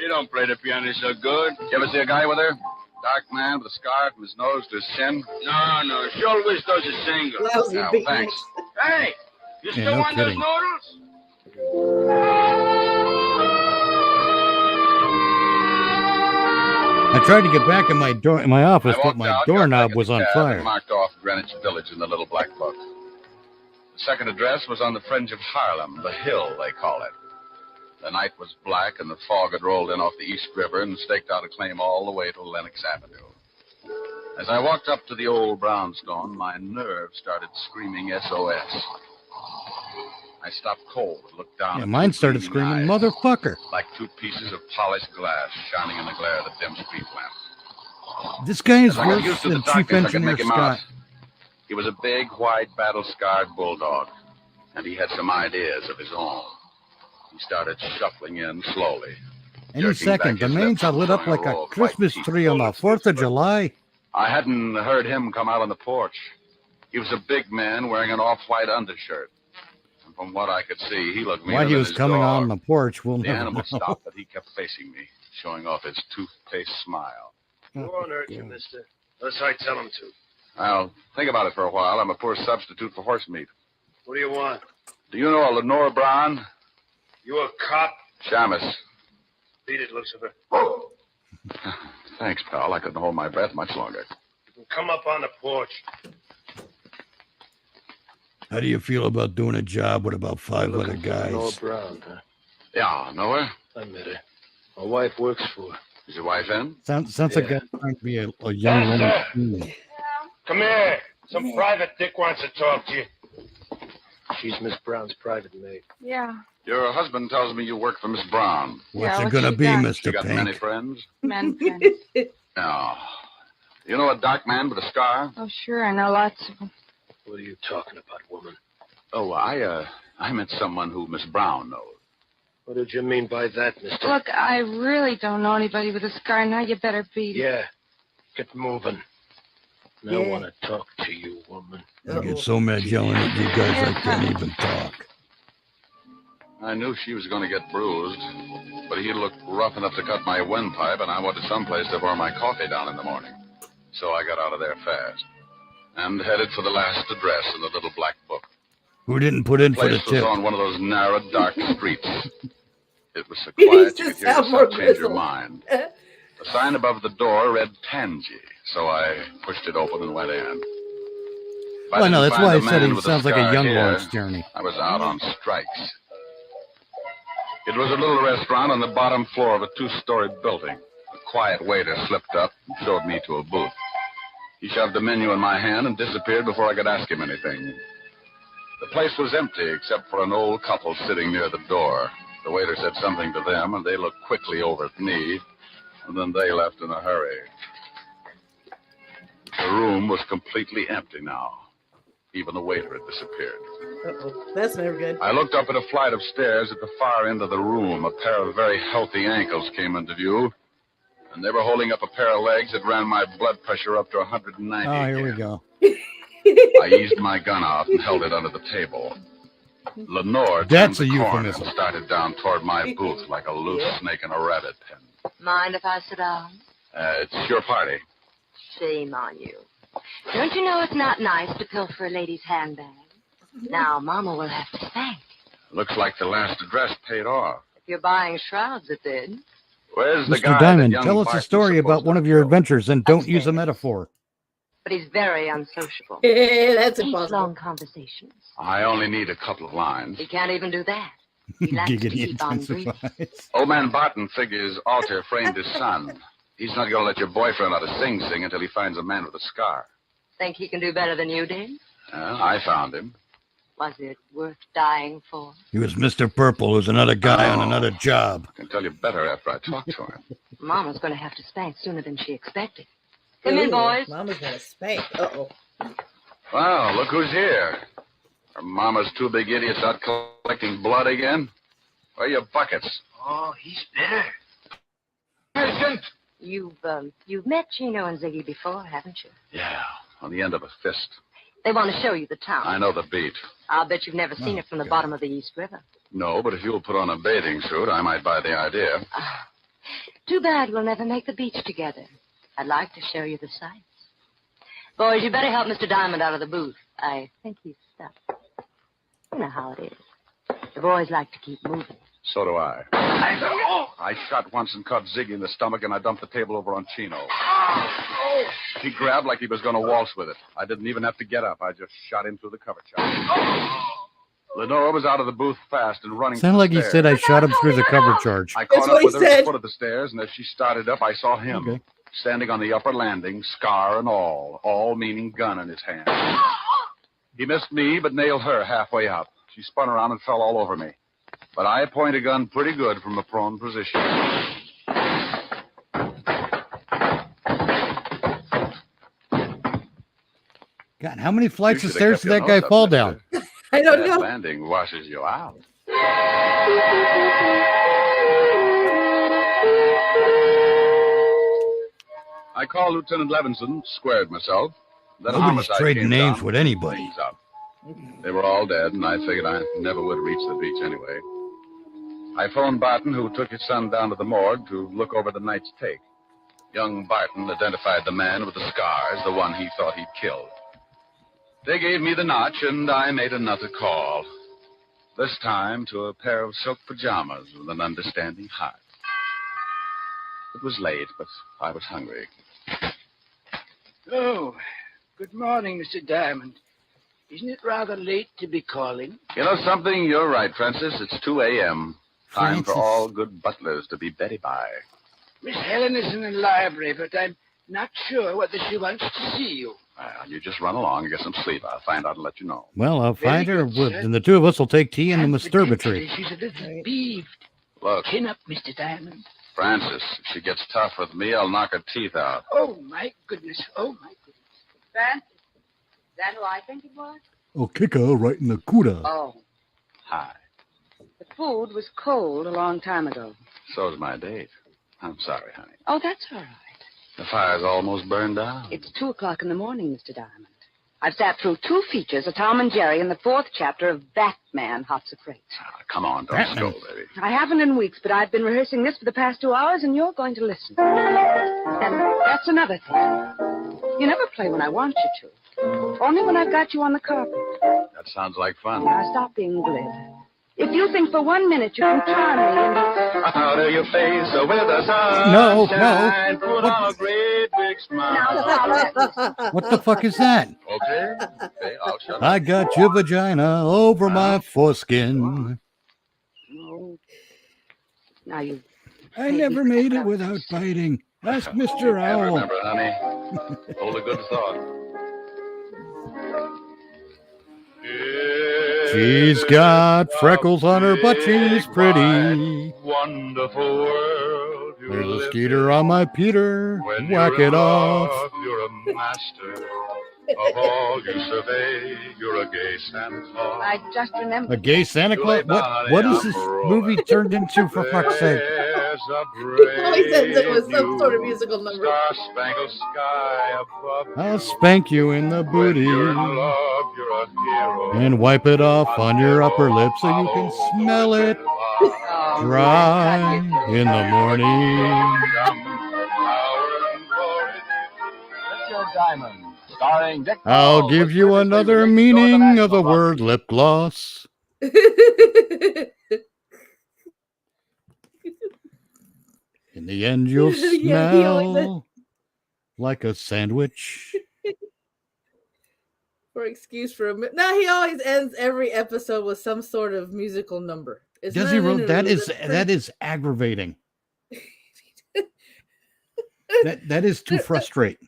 He don't play the piano so good. You ever see a guy with her? Dark man with a scar from his nose to his chin? No, she always does a single. Lousy Oh, beat thanks. Hey, you still no want those kidding. noodles? I tried to get back in my office, I but walked my out, got doorknob back in was the on cab, fire. and marked off Greenwich Village in the little black book. The second address was on the fringe of Harlem, the Hill, they call it. The night was black, and the fog had rolled in off the East River and staked out a claim all the way to Lenox Avenue. As I walked up to the old brownstone, my nerves started screaming SOS. I stopped cold and looked down. Yeah, at mine two started gleaming screaming, eyes, motherfucker. like two pieces of polished glass shining in the glare of the dim street lamp. This guy is As I got worse used to the than Chief darkness, I could Engineer make him Scott. out. He was a big, white, battle-scarred bulldog, and he had some ideas of his own. He started shuffling in slowly. Any second, the mains are lit up like a Christmas tree on the 4th of July. I hadn't heard him come out on the porch. He was a big man wearing an off-white undershirt. And from what I could see, he looked meaner Why he than was his coming dog. on the porch, we'll The never animal know. stopped, but he kept facing me, showing off his toothpaste smile. Who won't hurt you, mister? Unless I tell him to. I'll think about it for a while. I'm a poor substitute for horse meat. What do you want? Do you know a Lenore Brown? You a cop? Shamus. Beat it, Lucifer. Thanks, pal. I couldn't hold my breath much longer. You can come up on the porch. How do you feel about doing a job with about 5 other Noah guys? Brown, huh? Yeah, know her? I met her. My wife works for her. Is your wife in? Sounds like a guy trying to be a young woman. Mm. Come here. Some private dick wants to talk to you. She's Miss Brown's private maid. Yeah. Your husband tells me you work for Miss Brown. What's it gonna be, She Mr. got many Pink? friends? Men friends. No. You know a dark man with a scar? Oh, sure, I know lots of them. What are you talking about, woman? Oh, I meant someone who Miss Brown knows. What did you mean by that, mister? Look, I really don't know anybody with a scar. Now you better beat it. Yeah. Get moving. I Yeah. want to talk to you, woman. I get so mad yelling at you guys I can't even talk. I knew she was going to get bruised, but he looked rough enough to cut my windpipe, and I wanted someplace to pour my coffee down in the morning. So I got out of there fast and headed for the last address in the little black book. Who didn't put in for the Place was tip? on one of those narrow, dark streets. It was so quiet you could hear yourself change your mind. The sign above the door read Tansy, so I pushed it open and went in. If I Well, no, didn't that's find why I the said man he with the sounds like a scar young here, Lawrence Journey. I was out on strikes. It was a little restaurant on the bottom floor of a two-story building. A quiet waiter slipped up and showed me to a booth. He shoved a menu in my hand and disappeared before I could ask him anything. The place was empty except for an old couple sitting near the door. The waiter said something to them, and they looked quickly over at me, and then they left in a hurry. The room was completely empty now. Even the waiter had disappeared. Uh-oh. That's never good. I looked up at a flight of stairs at the far end of the room. A pair of very healthy ankles came into view, and they were holding up a pair of legs that ran my blood pressure up to 190. Oh, here we go. I eased my gun off and held it under the table. Lenore That's turned a the corner euphemism. and started down toward my booth like a loose snake in a rabbit pen. Mind if I sit down? It's your party. Shame on you. Don't you know it's not nice to pilfer a lady's handbag? Now, Mama will have to thank. Looks like the last address paid off. If you're buying shrouds, it did. Where's the Mr. guy Diamond, that young tell us a Barton's story supposed about one of your adventures and don't use a metaphor. But he's very unsociable. That's Hates impossible. long conversations. I only need a couple of lines. He can't even do that. He likes to Giggity keep on breathing. intensifies. Old man Barton figures Alter framed his son. He's not going to let your boyfriend out of Sing Sing until he finds a man with a scar. Think he can do better than you did? I found him. Was it worth dying for? He was Mr. Purple, who's another guy on another job. I can tell you better after I talk to him. Mama's going to have to spank sooner than she expected. Come in, boys. Mama's gonna spank. Uh-oh. Wow, look who's here. Are Mama's two big idiots out collecting blood again? Where are your buckets? Oh, he's bitter. You've met Chino and Ziggy before, haven't you? Yeah, on the end of a fist. They want to show you the town. I know the beat. I'll bet you've never seen it from the bottom of the East River. No, but if you'll put on a bathing suit, I might buy the idea. Too bad we'll never make the beach together. I'd like to show you the sights. Boys, you better help Mr. Diamond out of the booth. I think he's stuck. You know how it is. The boys like to keep moving. So do I. I shot once and caught Ziggy in the stomach, and I dumped the table over on Chino. He grabbed like he was going to waltz with it. I didn't even have to get up. I just shot him through the cover charge. Lenora was out of the booth fast and running. Sounded like he said I shot him through the cover charge. I caught up with her at the foot of the stairs, and as she started up, I saw him standing on the upper landing, scar and all meaning gun in his hand. He missed me, but nailed her halfway up. She spun around and fell all over me. But I point a gun pretty good from a prone position. God, how many flights of stairs did that guy fall down? I don't that know. landing washes you out. I called Lieutenant Levinson, squared myself. Then Nobody's homicide trading came names down, with anybody. things up. They were all dead, and I figured I never would reach the beach anyway. I phoned Barton, who took his son down to the morgue to look over the night's take. Young Barton identified the man with the scars, the one he thought he'd killed. They gave me the notch, and I made another call. This time to a pair of silk pajamas with an understanding heart. It was late, but I was hungry. Oh, good morning, Mr. Diamond. Isn't it rather late to be calling? You know something? You're right, Francis. It's 2 a.m. Time Francis. for all good butlers to be Betty by. Miss Helen is in the library, but I'm not sure whether she wants to see you. Well, you just run along and get some sleep. I'll find out and let you know. Well, I'll find her, and the two of us will take tea in the masturbatory. She's a little peeved. Look, Chin up, Mr. Diamond. Francis, if she gets tough with me, I'll knock her teeth out. Oh, my goodness. Oh, my goodness. Francis, is that who I think it was? Oh, kick her right in the cuda. Oh, Hi. the food was cold a long time ago. So's my date. I'm sorry, honey. Oh, that's all right. The fire's almost burned down. It's 2 o'clock in the morning, Mr. Diamond. I've sat through 2 features of Tom and Jerry and the 4th chapter of Batman Hops a Crate. Come on, don't scold, baby. I haven't in weeks, but I've been rehearsing this for the past 2 hours, and you're going to listen. And that's another thing. You never play when I want you to. Only when I've got you on the carpet. That sounds like fun. Now, stop being glib. If you think for 1 minute you can charm me into... Out of your face with a No, sunshine, no. put on a great big smile. What the fuck is that? Okay, I'll shut up. I got your vagina over my foreskin. No. Now you... I never made it without biting. Ask Mr. And Owl. remember, honey, hold a good thought. She's got freckles on her butt. She's pretty. Wonderful world. You There's a live skeeter on my Peter. when Whack you're it in off. love, you're a master of all you survey. You're a gay Santa Claus. I just remembered. A gay Santa Claus? What is this movie turned into, for fuck's sake? There's a He always says it was brave some sort of musical number. star-spangled sky above. I'll spank you in the booty You're in love, you're a hero. and wipe it off on your upper lip so you can smell it dry in the morning. Richard Diamond, starring Dick I'll Powell, give was you previously another released meaning on of the National word lip gloss. In the end, you'll Yeah, he always said- smell like a sandwich. For excuse for a minute. No, he always ends every episode with some sort of musical number. It's Does not he? an That interlude, is it's that is aggravating. that is to frustrate.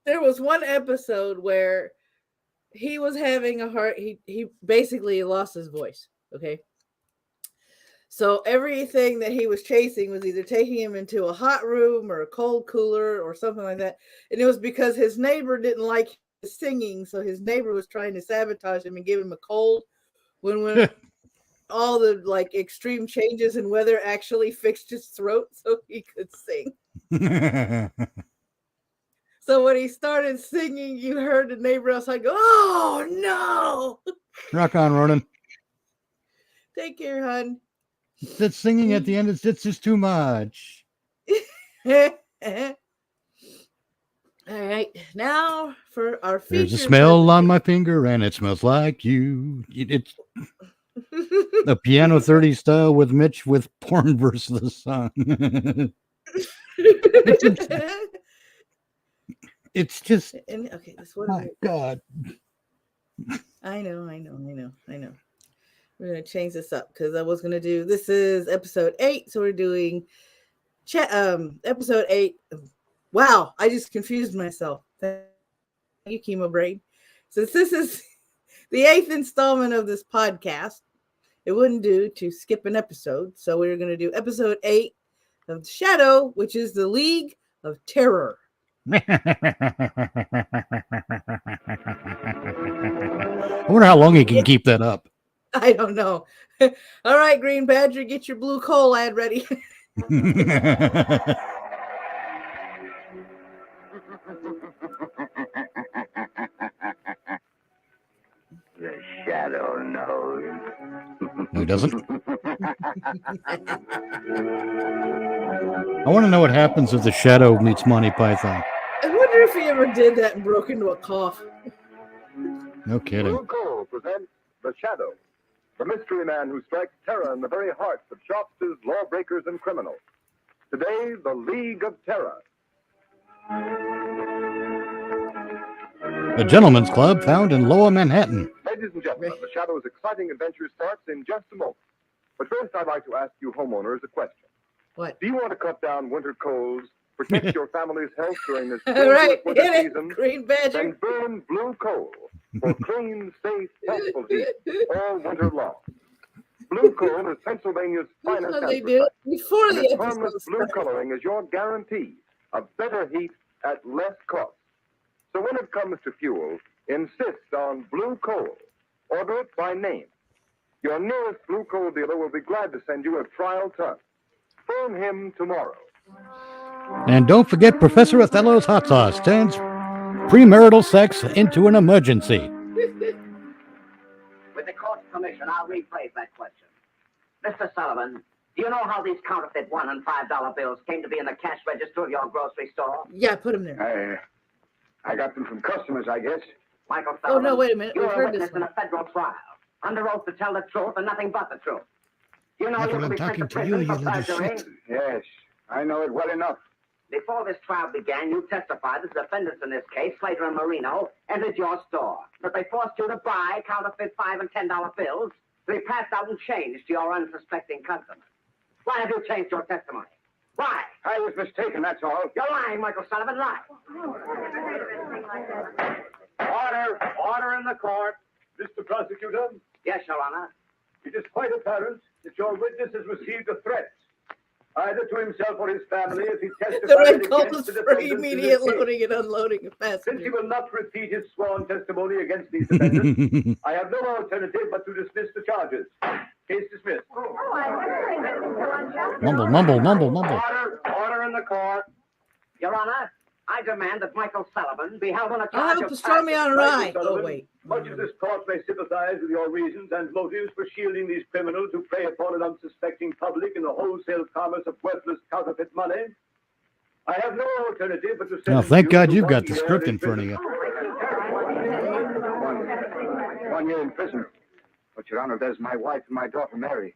There was one episode where he was having a heart. He basically lost his voice. Okay. So everything that he was chasing was either taking him into a hot room or a cold cooler or something like that. And it was because his neighbor didn't like his singing. So his neighbor was trying to sabotage him and give him a cold when all the like extreme changes in weather actually fixed his throat so he could sing. So when he started singing, you heard the neighbor outside go, "Oh no!" Rock on, Ronan. Take care, hon. That singing at the end is it's just too much. All right, now for our feature. There's a smell on my finger, and it smells like you. It's the Piano 30 style with Mitch with porn verse of the song. It's just, And, okay, this what my God. I know. We're gonna change this up because I was gonna do. This is episode 8, so we're doing episode 8. Wow, I just confused myself. Thank you, Chemo Brain. Since this is the 8th installment of this podcast, it wouldn't do to skip an episode, so we're gonna do episode 8 of Shadow, which is the League of Terror. I wonder how long he can keep that up. I don't know. All right, Green Badger, get your blue coal ad ready. The shadow knows. No, he doesn't. I want to know what happens if the shadow meets Monty Python. I wonder if he ever did that and broke into a cough. No kidding. Blue Coal presents The Shadow, the mystery man who strikes terror in the very hearts of shopsters, lawbreakers, and criminals. Today, the League of Terror. A gentleman's club found in Lower Manhattan. Ladies and gentlemen, The Shadow's exciting adventure starts in just a moment. But first, I'd like to ask you homeowners a question. What? Do you want to cut down winter colds, protect your family's health during this All right, winter hit it, season? Green Badger. Then burn Blue Coal for clean, safe, healthful heat all winter long. Blue Coal is Pennsylvania's finest That's how they do it before and the its episode harmless blue starts. coloring is your guarantee of better heat at less cost. So when it comes to fuel, insist on Blue Coal. Order it by name. Your nearest Blue Coal dealer will be glad to send you a trial ton. Phone him tomorrow. And don't forget Professor Othello's hot sauce turns premarital sex into an emergency. With the court's permission, I'll rephrase that question. Mr. Sullivan, do you know how these counterfeit $1 and $5 bills came to be in the cash register of your grocery store? Yeah, put him there. I got them from customers, I guess. Michael Oh, Sullivan, no, wait a minute. you're We've a heard witness this in one. a federal trial, under oath to tell the truth and nothing but the truth. You know That's you what can I'm be sent talking to to you, prison you for little perjury. shit. Yes, I know it well enough. Before this trial began, you testified that the defendants in this case, Slater and Marino, entered your store, that they forced you to buy counterfeit $5 and $10 bills to be passed out in change to your unsuspecting customers. Why have you changed your testimony? Why? I was mistaken, that's all. You're lying, Michael Sullivan, lie. Order in the court. Mr. Prosecutor, Yes, Your Honor. it is quite apparent that your witness has received a threat, either to himself or his family, as he The testified red against calls the for defendants in immediate this case. loading and unloading of Since he passengers. will not repeat his sworn testimony against these defendants, I have no alternative but to dismiss the charges. Case dismissed. Mumble, mumble, mumble, mumble. Order in the court. Your Honor, I demand that Michael Sullivan be held on a I'll charge help of to throw me on a ride. Michael Oh, Sullivan, wait. Much as this court may sympathize with your reasons and motives for shielding these criminals who prey upon an unsuspecting public in the wholesale commerce of worthless counterfeit money, I have no alternative but to send Oh, thank you God to you've 1 got the year script in front of you. 1 year in prison. But, Your Honor, there's my wife and my daughter, Mary.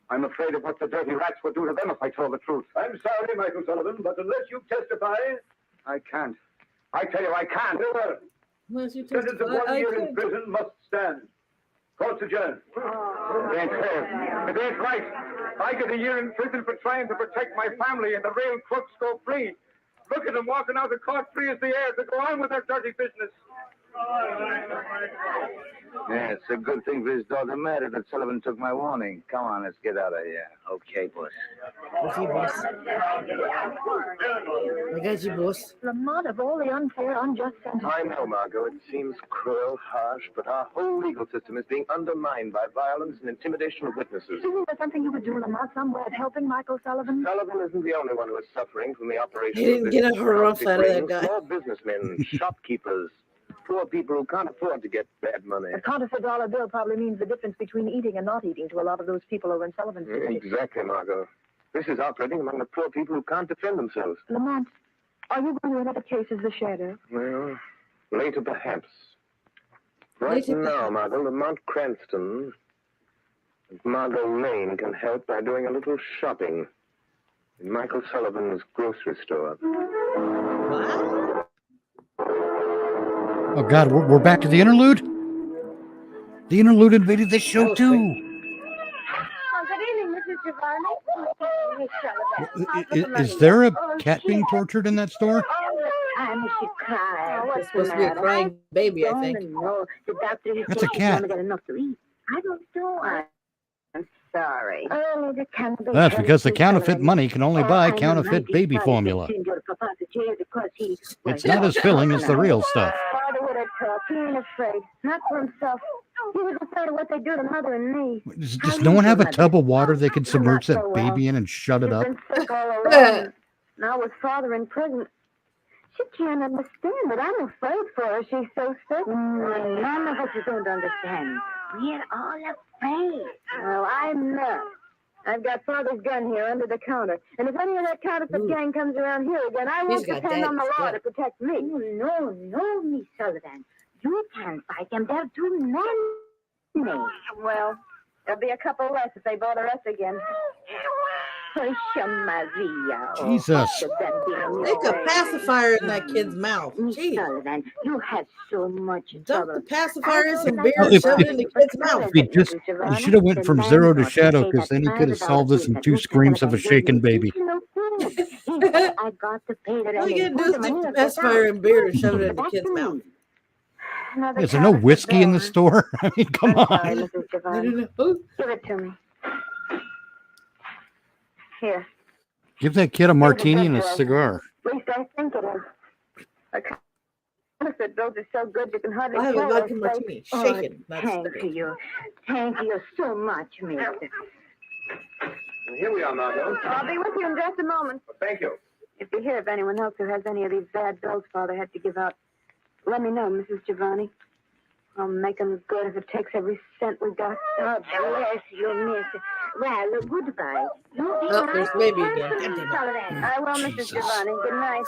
I'm afraid of what the dirty rats would do to them if I told the truth. I'm sorry, Michael Sullivan, but unless you testify, I can't. I tell you, I can't. very well. Unless you Sentence of testify, 1 I year in could. prison must stand. Court's adjourned. It ain't fair. It ain't right. I get a year in prison for trying to protect my family, and the real crooks go free. Look at them walking out of court free as the air to go on with their dirty business. Yeah, it's a good thing for his daughter married that Sullivan took my warning. Come on, let's get out of here. Okay, boss. Okay, boss. I got you, boss. Lamont, of all the unfair, unjust sentences. I know, Margot. It seems cruel, harsh, but our whole legal system is being undermined by violence and intimidation of witnesses. Isn't there something you could do, Lamont, some way of helping Michael Sullivan? Sullivan isn't the only one who is suffering from the operation He didn't of get this a rough out of that guy. Small businessmen, shopkeepers, poor people who can't afford to get bad money. A counterfeit dollar bill probably means the difference between eating and not eating to a lot of those people over in Sullivan's Street. Exactly, Margot. This is operating among the poor people who can't defend themselves. Lamont, are you going to another case as the sheriff? Well, later perhaps. Right Later now, Margot, Lamont Cranston and Margot Lane can help by doing a little shopping in Michael Sullivan's grocery store. What? Oh God, we're back to the interlude. The interlude invaded this show too. Oh, good evening, Mrs. Giovanni. Is there a cat being tortured in that store? Time she cried. It's supposed to be a crying baby, I think. No, the doctor he That's said a she's cat. only got enough to eat. I don't know. I'm sorry. That's because the counterfeit money can only buy counterfeit baby formula. It's not as filling as the real stuff. Father would have talked. He ain't afraid. Not for himself. He was afraid of what they do to Mother and me. Does no one have a tub of water they can submerge that baby in and shut it up? Been sick all along. Now with Father in prison. She can't understand it. I'm afraid for her. She's so sick. None of us don't understand. We're all afraid. Well, I'm not. I've got Father's gun here under the counter. And if any of that counterfeit gang comes around here again, I won't depend on the law to protect me. No, Miss Sullivan. You can't fight them. They're too many. Well, there'll be a couple less if they bother us again. Maria. Jesus. Stick a pacifier in that kid's mouth. Jeez. Sullivan, you had so much Dump the pacifier in some Well, beer and shove it in the kid's mouth. He should have went from 0 to shadow, because then he could have solved this in 2 screams of a shaken baby. I got to pay that. All you gotta do is stick the pacifier in beer and shove it in the kid's mouth. Is there no whiskey in the store? I mean, come on. Mrs. Giovanni. Give it to me. Here. Give that kid a martini and a cigar. At least I think it is. The bills are so good you can hardly I have a tell vodka us. martini. Shaken. Thank you. Thank you so much, mister. Here we are, Margot. I'll be with you in just a moment. Thank you. If you hear of anyone else who has any of these bad bills Father had to give out, let me know, Mrs. Giovanni. I'll make them good if it takes every cent we got. Oh, bless you, miss. Well, goodbye. Oh, there's baby again. I will, Mrs. Giovanni. Good night.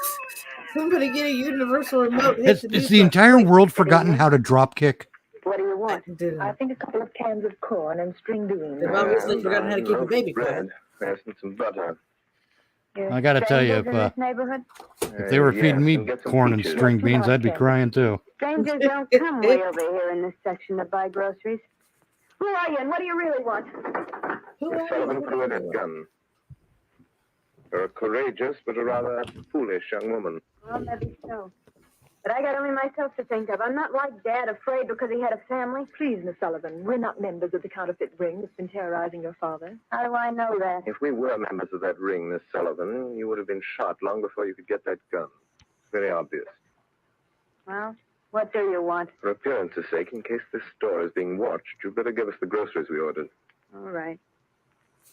Somebody get a universal remote. Has the entire world forgotten how to drop kick? What do you want? I think a couple of cans of corn and string beans. They've obviously forgotten how to keep a baby quiet. There's some butter. I gotta tell you, if they were feeding me corn and string beans, I'd be crying too. Strangers don't come way over here in this section to buy groceries. Who are you and what do you really want? Miss Sullivan, put away that gun. You're a courageous but a rather foolish young woman. Well, maybe so. But I got only myself to think of. I'm not like Dad, afraid because he had a family. Please, Miss Sullivan, we're not members of the counterfeit ring that's been terrorizing your father. How do I know that? If we were members of that ring, Miss Sullivan, you would have been shot long before you could get that gun. It's very obvious. Well, what do you want? For appearance's sake, in case this store is being watched, you'd better give us the groceries we ordered. All right.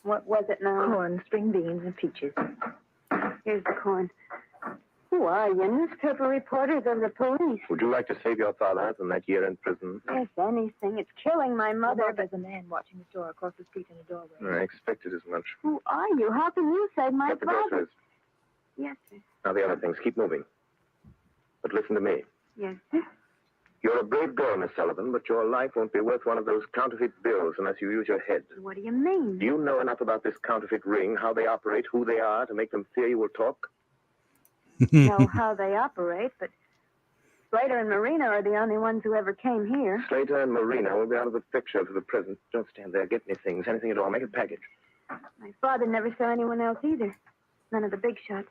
What was it now? Corn, string beans, and peaches. Here's the corn. Who are you? Newspaper reporters or the police? Would you like to save your father from that year in prison? Yes, anything. It's killing my mother. Well, there's a man watching the store across the street in the doorway. I expected as much. Who are you? How can you save my Get the father? groceries. Yes, sir. Now the other things. Keep moving. But listen to me. Yes, sir. You're a brave girl, Miss Sullivan, but your life won't be worth one of those counterfeit bills unless you use your head. What do you mean? Do you know enough about this counterfeit ring, how they operate, who they are, to make them fear you will talk? Know how they operate, but Slater and Marina are the only ones who ever came here. Slater and Marina will be out of the picture for the present. Don't stand there. Get me things, anything at all. Make a package. My father never saw anyone else either. None of the big shots.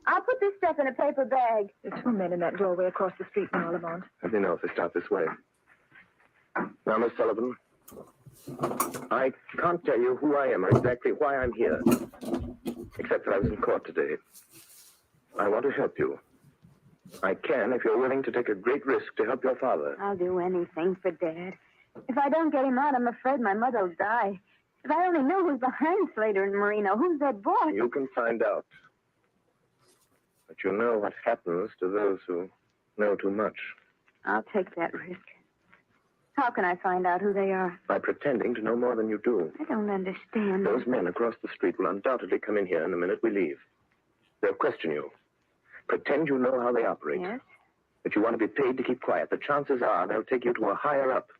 I'll put this stuff in a paper bag. There's 2 men in that doorway across the street now, Lamont. Let me know if they start this way. Now, Miss Sullivan, I can't tell you who I am or exactly why I'm here, except that I was in court today. I want to help you. I can if you're willing to take a great risk to help your father. I'll do anything for Dad. If I don't get him out, I'm afraid my mother will die. If I only knew who's behind Slater and Marino, who's that boss? You can find out. But you know what happens to those who know too much. I'll take that risk. How can I find out who they are? By pretending to know more than you do. I don't understand. Those men across the street will undoubtedly come in here in the minute we leave. They'll question you. Pretend you know how they operate. Yes? That you want to be paid to keep quiet. The chances are they'll take you to a higher up.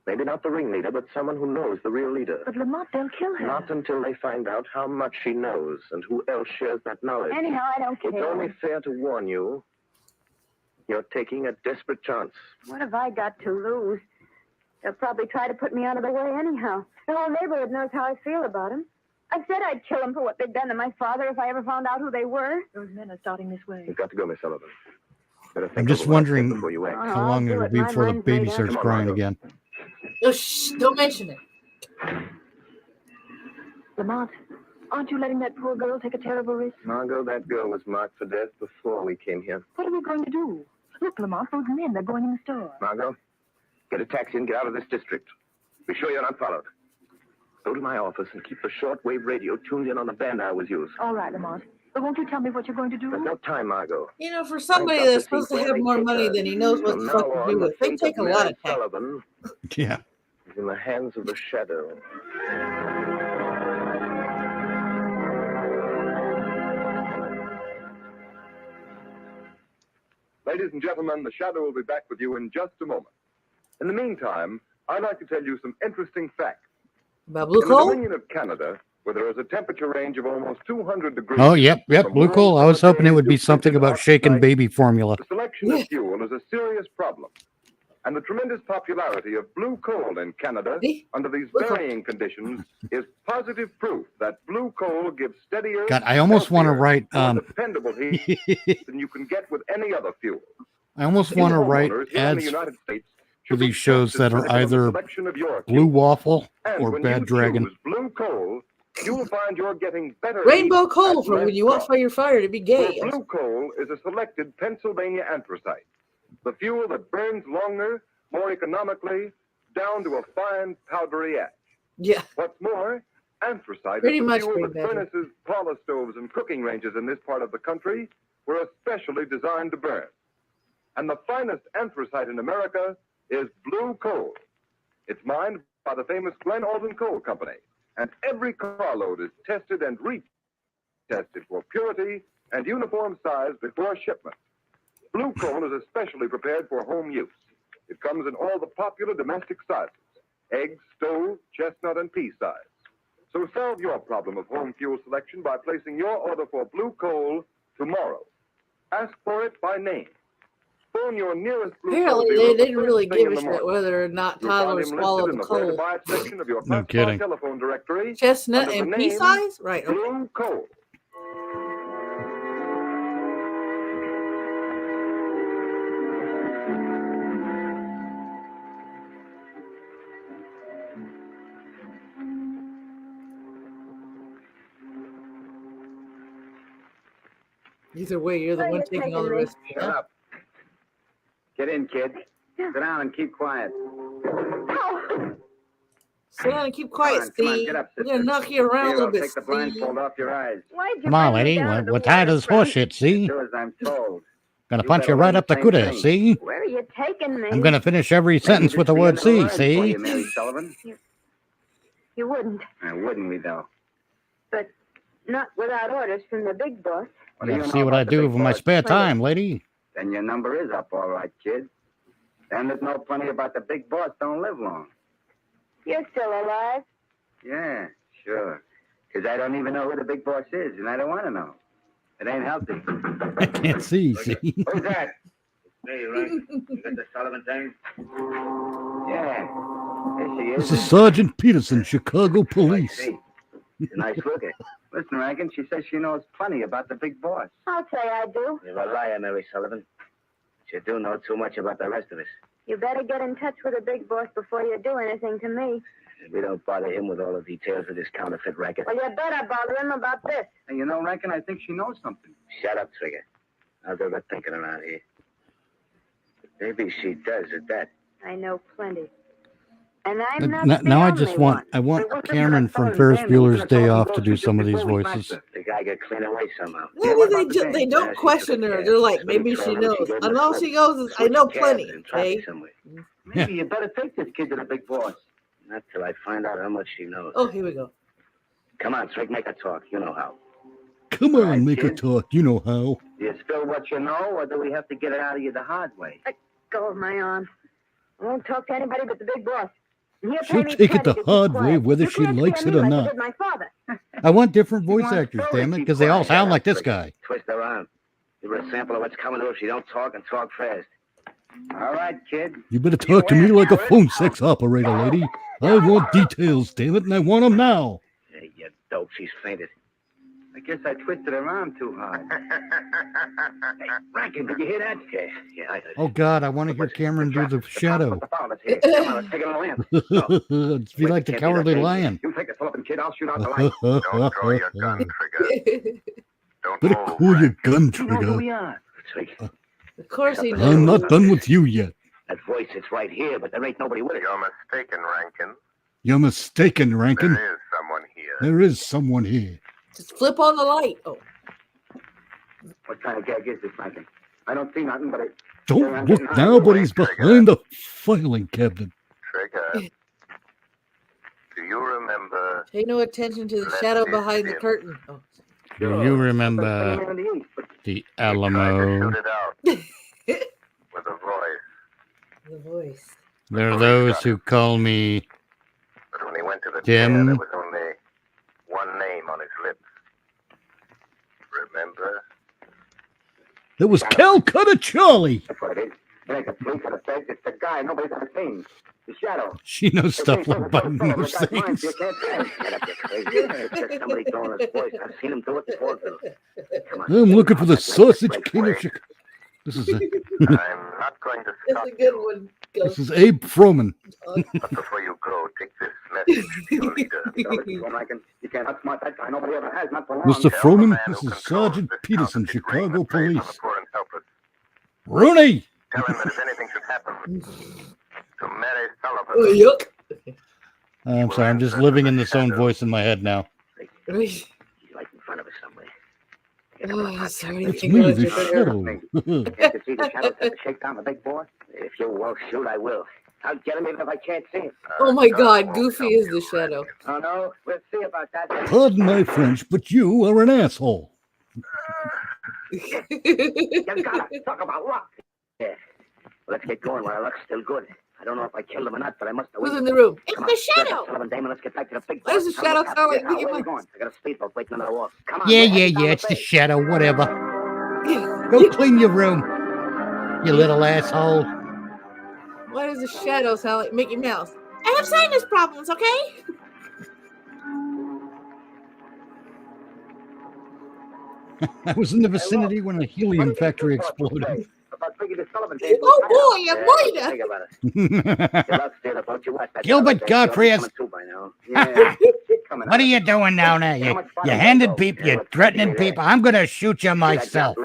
Maybe not the ringleader, but someone who knows the real leader. But Lamont, they'll kill her. Not until they find out how much she knows and who else shares that knowledge. Anyhow, I don't care. It's only fair to warn you You're taking a desperate chance. What have I got to lose? They'll probably try to put me out of the way anyhow. The whole neighborhood knows how I feel about them. I said I'd kill them for what they'd done to my father if I ever found out who they were. Those men are starting this way. You've got to go, Miss Sullivan. Better think I'm just over what I said wondering before you act. how long it'll be before the baby starts crying again. Oh, shh, don't mention it. Lamont, aren't you letting that poor girl take a terrible risk? Margot, that girl was marked for death before we came here. What are we going to do? Look, Lamont, those men, they're going in the store. Margot, get a taxi and get out of this district. Be sure you're not followed. Go to my office and keep the shortwave radio tuned in on the band I always use. All right, Lamont. But won't you tell me what you're going to do? There's no time, Margot. You know, for somebody that's supposed to have more money than he knows what the fuck to do with, they take a lot of time. Sullivan Yeah. is in the hands of the shadow. Ladies and gentlemen, the shadow will be back with you in just a moment. In the meantime, I'd like to tell you some interesting facts. About blue In the coal? Dominion of Canada, where there is a temperature range of almost 200 degrees. Oh, yep. from Blue coal. I was hoping it would be something about shaken outside, baby formula. the selection of fuel is a serious problem. And the tremendous popularity of blue coal in Canada under these varying conditions is positive proof that blue coal gives steadier, God, I almost want to write. more dependable heat than you can get with any other fuel. I almost want to write Homeowners here in the ads United States for these shows that are either selection of your Blue Waffle And or when Bad you Dragon. choose blue coal, you will find you're getting better Rainbow heat coal at for less when you want cost. for your fire to be gay. Well, blue coal is a selected Pennsylvania anthracite, the fuel that burns longer, more economically, down to a fine powdery ash. Yeah. What's more, anthracite Pretty is the much fuel way that better. furnaces, parlor stoves, and cooking ranges in this part of the country were especially designed to burn. And the finest anthracite in America is blue coal. It's mined by the famous Glen Alden Coal Company, and every carload is tested and retested for purity and uniform size before shipment. Blue coal is especially prepared for home use. It comes in all the popular domestic sizes: egg, stove, chestnut, and pea size. So solve your problem of home fuel selection by placing your order for blue coal tomorrow. Ask for it by name. Phone your nearest blue coal Apparently, dealer they the didn't first really thing give in a the shit morning. whether or not You'll find toddlers him swallow listed in the the where to coal. buy it section of your No Passport kidding. telephone directory. Chestnut under the and pea name size? Right. Okay. Blue coal. Either way, you're the Where one you taking all the taking me? risk. Shut up. Get in, kid. Sit down and keep quiet. Sit down and keep quiet, Come on, Steve. get up, We're sister. gonna knock you around a Here, little I'll bit, take the Steve. blindfold off your eyes. Why'd you Come on, bring me lady. down to We're the tired of this waterfront? horseshit, see? Do as I'm told. Gonna You punch you better right learn up the the same cooter, thing. see? Where are you taking me? I'm gonna finish every sentence with the word see, see? You, Mary Sullivan. You wouldn't, Wouldn't we, though? but not without orders from the big boss. What do you See know what I about the do big with my boss? spare time, lady. Then your number is up, all right, kid. And there's no plenty about the big boss don't live long. You're still alive. Yeah, sure. Because I don't even know who the big boss is, and I don't want to know. It ain't healthy. I can't see, see? Who's that? Me, right? You got the Sullivan thing? Yeah. There she is. This is Sergeant Peterson, Chicago Police. She's a nice looker. Listen, Rankin, she says she knows plenty about the big boss. I'll say I do. You're a liar, Mary Sullivan. But you do know too much about the rest of us. You better get in touch with the big boss before you do anything to me. We don't bother him with all the details of this counterfeit racket. Well, you better bother him about this. And you know, Rankin, I think she knows something. Shut up, Trigger. I'll do the thinking around here. Maybe she does at that. I know plenty. And I'm not the Now I only just one. want Cameron from Ferris Bueller's Day Off to do some of these voices. The guy got cleaned away somehow. Maybe they don't question her. They're like, maybe she knows. And all she goes is, I know plenty. Okay? Maybe you better take this kid to the big boss. Not till I find out how much she knows. Oh, here we go. Come on, Trick, make her talk. You know how. Come on, make her talk. You know how. Do you spill what you know, or do we have to get it out of you the hard way? Let go of my arm. I won't talk to anybody but the big boss. And he'll She'll pay me take it plenty the to keep hard way, quiet. whether You she can't likes scare it me or like you not. did my father. I want different voice actors, damn it, because they all sound like this guy. Twist her arm. Give her a sample of what's coming to her if she don't talk and talk fast. All right, kid. You better talk to me like a phone sex operator, lady. I want details, damn it, and I want them now. Hey, you dope. She's fainted. I guess I twisted her arm too hard. Hey, Rankin, did you hear that? Yeah, I heard it. Oh, God, I want to hear Cameron do the shadow. Let's hear it. Come on, let's take it all in. It'd be like the Cowardly Lion. You take the Sullivan kid, I'll shoot out the light. Don't draw your gun, Trigger. Don't Better move. cool your gun, You know who we Trigger. are. Of course he knows. I'm not done with you yet. That voice, it's right here, but there ain't nobody with it. You're mistaken, Rankin. You're mistaken, Rankin. There is someone here. There is someone here. Just flip on the light. Oh. What kind of gag is this, Rankin? I don't see nothing, but it... Don't look now, but he's behind the filing cabinet. Trigger. Do you remember? Pay no attention to the shadow behind the curtain. Oh. Do you remember the Alamo? Shoot it out with a voice. The voice. There are those who call me But when he went to the Tim. chair, there was only one name on his lips. Remember? It was Calcutta Charlie. That's what it is. It ain't the police or the feds, it's the guy nobody's ever seen. The shadow. She knows stuff like button those Get up, things. you crazy. It's just somebody throwing his voice. I've seen him do it before. Come on. I'm looking for the sausage king of Chicago. This is I'm not going to That's a good one. this is Abe Froman. But before you go, take this message to your leader. You can't outsmart that guy. Nobody ever has, not for long. Mr. Froman, this is Sergeant Peterson, Chicago Police. Rooney! Tell him that if anything should happen to Mary Sullivan. Oh, yuck. I'm sorry, I'm just living in this own voice in my head now. He's like in front of us somewhere. Oh, sorry. It's me, the shadow. Can't you see the shadow set to shake down the big boy? If you will shoot, I will. I'll get him even if I can't see him. Oh my God, Goofy is the shadow. Oh no, we'll see about that. Pardon my French, but you are an asshole. You gotta talk about luck. Yeah. Well, let's get going while our luck's still good. I don't know if I killed him or not, but I must have. Who's in the room? Come It's the on, shadow. Sullivan, Damon, let's get back to the big Why does the shadow sound like Mickey Where are we Mouse? going? I got a speedboat waiting under the wall. Come on. Yeah, we're heading down it's the bay. shadow, whatever. Go clean your room, you little asshole. Why does the shadow sound like Mickey Mouse? I have sinus problems, okay? I was in the vicinity when a helium factory exploded. Oh boy, a miter. Think about it. Your luck's still about you. Watch that Gilbert Sullivan. Godfrey They're is- coming too by now. Yeah. What are you doing now? You handed people, you're threatening people. I'm going to shoot you myself.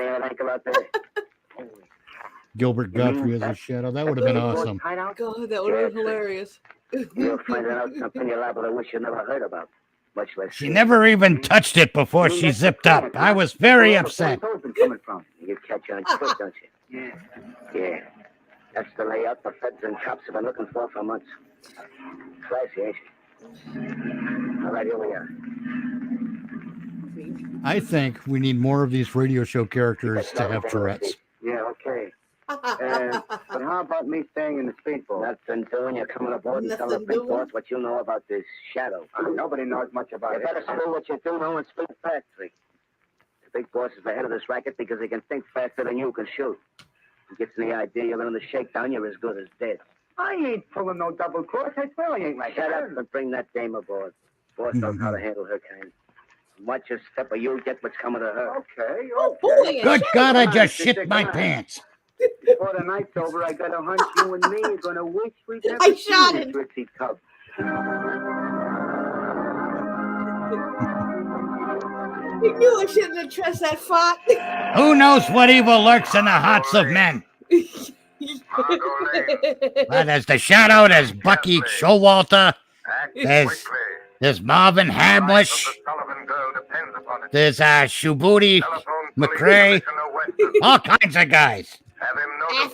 Gilbert Godfrey as a shadow. That would have been awesome. God, that would have been hilarious. You'll find out something you're liable to wish you never heard about. Much less. She never even touched it before she zipped up. I was very upset. Coming from. You catch on quick, don't you? Yeah. Yeah. That's the layout the feds and cops have been looking for months. Classy, ain't she? All right, here we are. I think we need more of these radio show characters to have Tourette's. Yeah, okay. But how about me staying in the speedboat? Nothing doing. You're coming aboard and tell the big boss what you know about this shadow. Nobody knows much about it. You better say what you do know and speak fast, Rick. The big boss is the head of this racket because he can think faster than you can shoot. He gets the idea you learn the shakedown, you're as good as dead. I ain't pulling no double cross. I swear I ain't like Shut that. up and bring that dame aboard. Boss knows how to handle her kind. Watch your step or you'll get what's coming to her. Okay, Oh boy, Good God, I just shit my pants. Before the night's over, I got a hunch you and me are gonna wish we'd never I shot seen him. this Ritzy cub. You knew I shouldn't have trusted that fought. Who knows what evil lurks in the hearts of men? Well, there's the Shadow, there's Bucky Showalter, there's Marvin Hamlish, there's Shubuti McRae, all kinds of guys.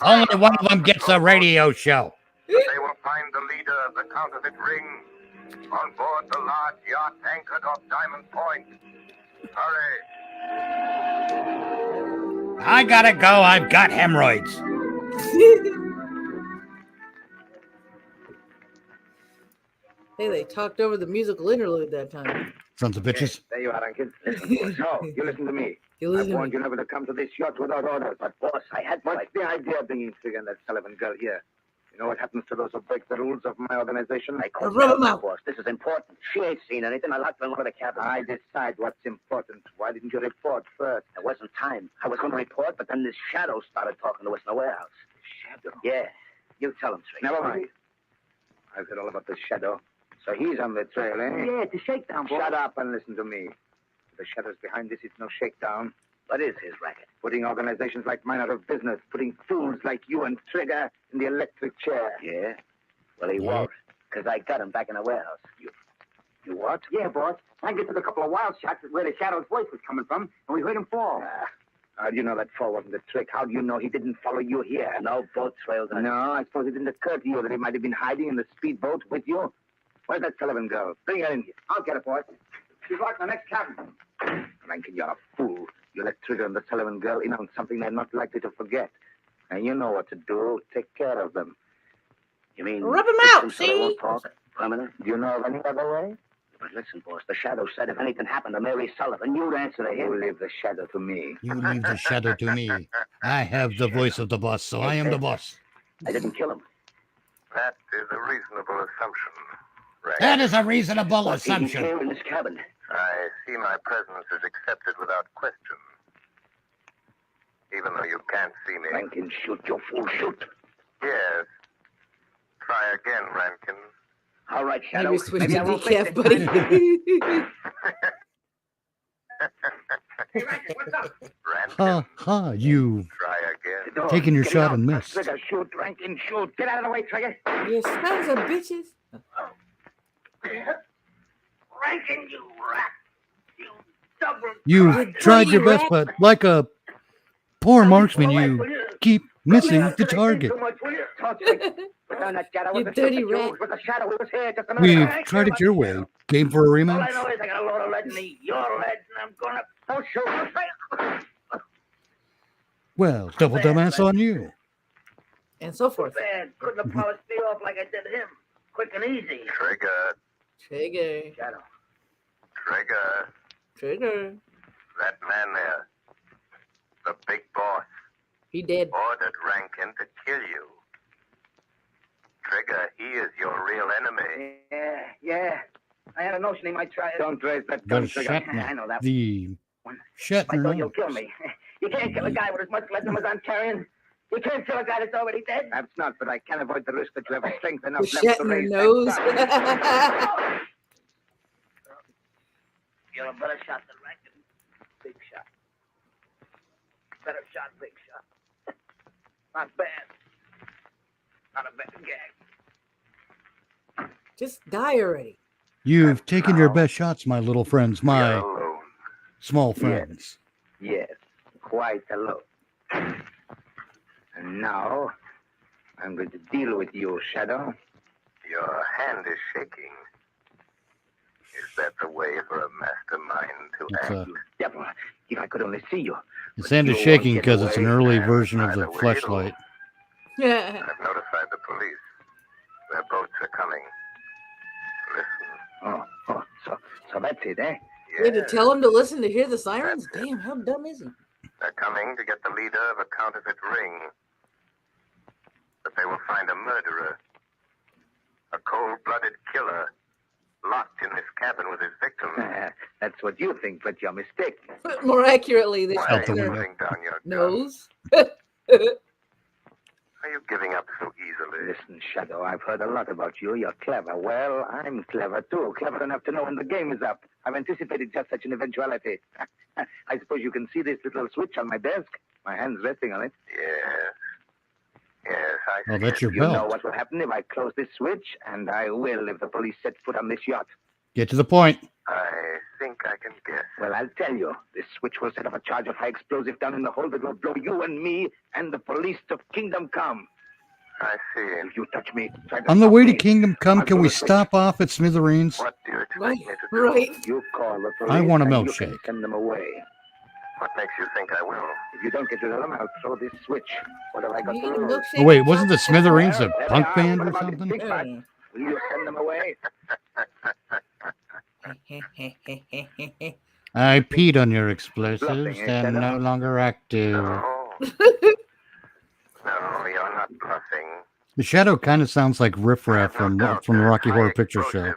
Only one of them gets a radio show. They will find the leader of the counterfeit ring on board the large yacht anchored off Diamond Point. Hurry. I gotta go, I've got hemorrhoids. Hey, they talked over the musical interlude that time. Sons of bitches. There you are, Rankin. Listen, so, you listen to me. I warned you never to come to this yacht without orders. But, boss, I had... What's the idea of bringing Trigger and that Sullivan girl here? You know what happens to those who break the rules of my organization? I call rub 'em out. boss. This is important. She ain't seen anything. I locked her in one of the cabins. I decide what's important. Why didn't you report first? There wasn't time. I was going to report, but then this Shadow started talking to us in the warehouse. Shadow? Yeah. You tell him, Trigger. Never mind. I've heard all about the Shadow. So he's on the trail, eh? Yeah, it's a shakedown, boss. Shut up and listen to me. The Shadow's behind this. It's no shakedown. What is his racket? Putting organizations like mine out of business. Putting fools like you and Trigger in the electric chair. Yeah? Well, he won't, because I got him back in the warehouse. You what? Yeah, boss. I took a couple of wild shots at where the Shadow's voice was coming from, and we heard him fall. How do you know that fall wasn't a trick? How do you know he didn't follow you here? No boat trails. No, I suppose it didn't occur to you that he might have been hiding in the speedboat with you. Where's that Sullivan girl? Bring her in here. I'll get it, boss. She's locked in the next cabin. Rankin, you're a fool. You let Trigger and the Sullivan girl in on something they're not likely to forget. And you know what to do. Take care of them. You mean... Rub him fix out, them so they won't see? talk? Permanent? Do you know of any other way? But listen, boss, the Shadow said if anything happened to Mary Sullivan, you'd answer to him. You leave the Shadow to me. You leave the Shadow to me. I have the voice of the boss, so I am the boss. I didn't kill him. That is a reasonable assumption, Ray. That is a reasonable assumption. Here in this cabin. I see my presence is accepted without question. Even though you can't see me. Rankin, shoot, you fool, shoot. Yes. Try again, Rankin. All right, Shadow. Maybe switch to I won't fix decaf, it. buddy. Hey, Rankin, what's up? Ha ha, you Try again. taking your Get shot out. and missed. Trigger, shoot, Rankin, shoot. Get out of the way, Trigger. You sons of bitches. Rankin, you rat. You double... You've tried your best, but like a poor marksman, you keep missing the target. Put on that Shadow. You With dirty the rat. With the Shadow, he was here just a minute. We've tried it your way. Game for a All rematch? I know is I got a load of lead in me. Your lead, and I'm gonna... Don't shoot. Well, double dumbass on you. And so forth. Bad. Couldn't have polished me off like I did him. Quick and easy. Trigger. Trigger. Shadow. Trigger. Trigger. That man there. The big boss. He dead. Ordered Rankin to kill you. Trigger, he is your real enemy. Yeah. I had a notion he might try it. Don't raise that The gun, Trigger. I know Shatner. that. The I thought Shatner. you'll kill me. You can't kill a guy with as much lead as I'm carrying. You can't kill a guy that's already dead. Perhaps not, but I can't avoid the risk that you have strength enough The left to Shatner raise knows. that gun. You're a better shot than Rankin. Big shot. Better shot, big shot. Not bad. Not a bad gag. Just die already. You've taken your best shots, my little friends, my small friends. Yes, quite alone. And now, I'm going to deal with you, Shadow. Your hand is shaking. Is that the way for a mastermind to It's act? You devil, if I could only see you. His hand is shaking because it's an early version of the fleshlight. Yeah. I've notified the police. Their boats are coming. Listen. So that's it, eh? You had to tell him to listen to hear the sirens? Damn, how dumb is he? They're coming to get the leader of a counterfeit ring. But they will find a murderer. A cold-blooded killer. Locked in this cabin with his victim. That's what you think, but you're mistaken. But more accurately, this Why are you Shatner putting down your knows. Are you giving up so easily? Listen, Shadow, I've heard a lot about you. You're clever. Well, I'm clever, too. Clever enough to know when the game is up. I've anticipated just such an eventuality. I suppose you can see this little switch on my desk. My hand's resting on it. Yes. Yes, I Oh, that's your You know belt. what will happen if I close this switch, and I will if the police set foot on this yacht. Get to the point. I think I can guess. Well, I'll tell you. This switch will set off a charge of high explosive down in the hold that will blow you and me and the police to Kingdom Come. I see. If you touch me, try to On the stop way to me. Kingdom Come, I'll can pull we the switch. stop off at Smithereens? What do you expect me to do? Right. You call the police. I want a and you can milkshake. send them away. What makes you think I will? If you don't get rid of them, I'll throw this switch. What have I got to You lose? Oh, wait, wasn't the Smithereens a There they punk are. band What or about something? the big bad? Will you send them away? I peed on your explosives. Bluffing, eh, They're Shadow? no longer active. No, you're not bluffing. The Shadow kind of sounds like Riff Raff from the Rocky Horror Picture Show.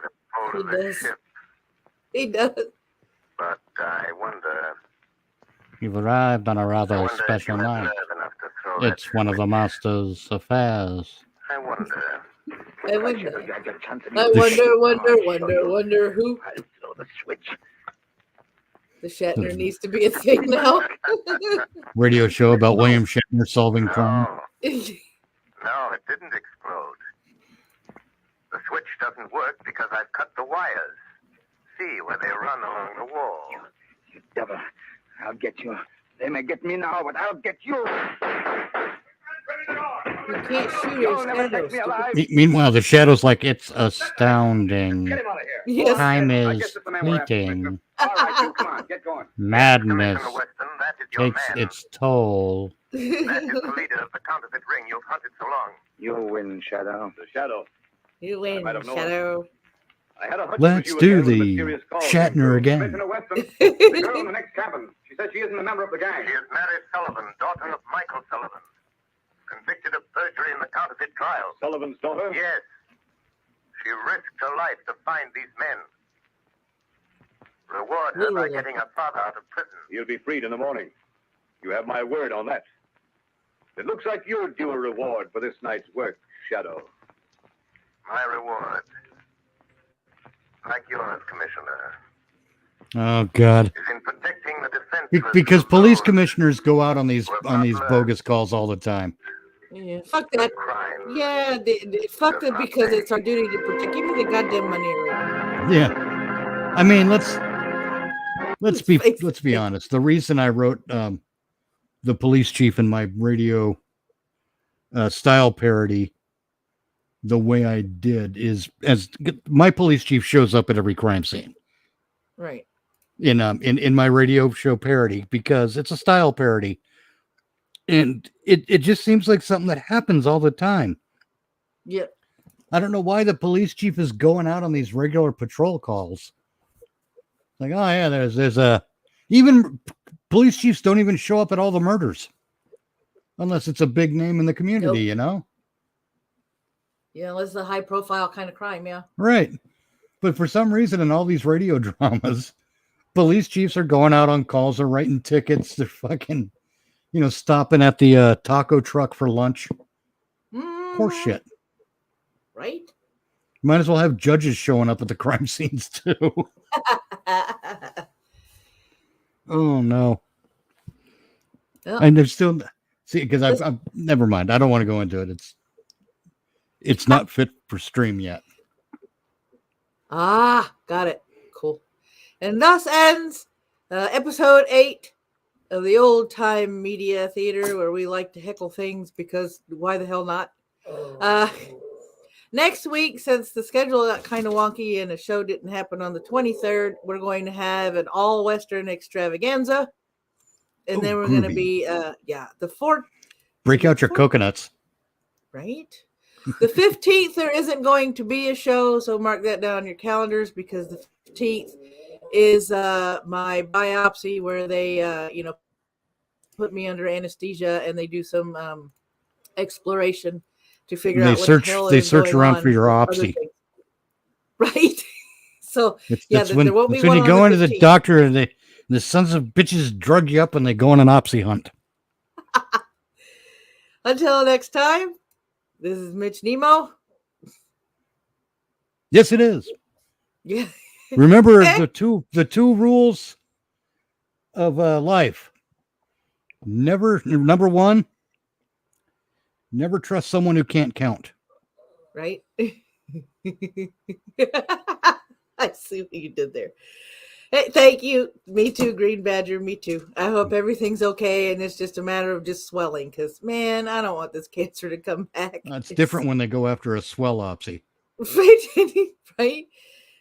He does. He does. But I wonder. You've arrived on a rather special night. It's one of the master's affairs. I wonder. I wonder who. I'll throw the switch. The Shatner needs to be a thing now. Radio show about William Shatner solving crime. No, it didn't explode. The switch doesn't work because I've cut the wires. See where they run along the wall. You devil. I'll get you. They may get me now, but I'll get you. You can't shoot your shadows. Meanwhile, the Shadow's like, it's astounding. Yes. Time is fleeting. All right, you come on, get going. Madness takes its toll. That is the leader of the counterfeit ring you've hunted so long. You win, Shadow. The Shadow. You win, might have known. Shadow. I had a hunch Let's that you do would handle the mysterious call. Shatner again. Commissioner Weston, the girl in the next cabin. She says she isn't a member of the gang. She is Mary Sullivan, daughter of Michael Sullivan, convicted of perjury in the counterfeit trial. Sullivan's daughter? Yes. She risked her life to find these men. Reward her by getting her father out of prison. You'll be freed in the morning. You have my word on that. It looks like you're due a reward for this night's work, Shadow. My reward, like yours, Commissioner, Oh God! is in protecting the defenseless. Because police commissioners go out on these bogus calls all the time. Yeah, fuck that. Yeah, fuck it because it's our duty to protect. Give me the goddamn money already. Yeah, I mean, let's be honest. The reason I wrote the police chief in my radio style parody the way I did is as my police chief shows up at every crime scene. Right. In my radio show parody because it's a style parody. And it just seems like something that happens all the time. Yep. I don't know why the police chief is going out on these regular patrol calls. Like, oh yeah, there's even police chiefs don't even show up at all the murders. Unless it's a big name in the community, you know? Yeah, unless it's a high profile kind of crime, yeah. Right. But for some reason in all these radio dramas, police chiefs are going out on calls, they're writing tickets, they're fucking stopping at the taco truck for lunch. Horse shit. Right? Might as well have judges showing up at the crime scenes too. Oh no. Oh. And there's still because I've never mind. I don't want to go into it. It's not fit for stream yet. Ah, got it. Cool. And thus ends episode 8 of the old time media theater where we like to heckle things because why the hell not? Next week, since the schedule got kind of wonky and the show didn't happen on the 23rd, we're going to have an all Western extravaganza. And then we're going to be, the 4th. Break out your coconuts. Right? The 15th, there isn't going to be a show, so mark that down on your calendars because the 15th is my biopsy where they, put me under anesthesia and they do some exploration to figure out what the hell they is search going around on for your with other opsy. things. Right? So, That's there won't be when one you on go the into the 15th. doctor and the sons of bitches drug you up and they go on an opsy hunt. Until next time, this is Mitch Nemo. Yes, it is. Yeah. Remember the two rules of life. Number one, never trust someone who can't count. Right? I see what you did there. Hey, thank you. Me too, Green Badger. Me too. I hope everything's okay and it's just a matter of just swelling because, man, I don't want this cancer to come back. It's different when they go after a swellopsy. Right?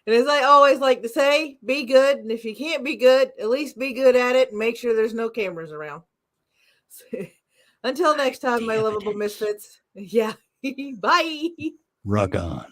And as I always like to say, be good. And if you can't be good, at least be good at it and make sure there's no cameras around. Until next time, my lovable misfits. Yeah. Bye. Rock on.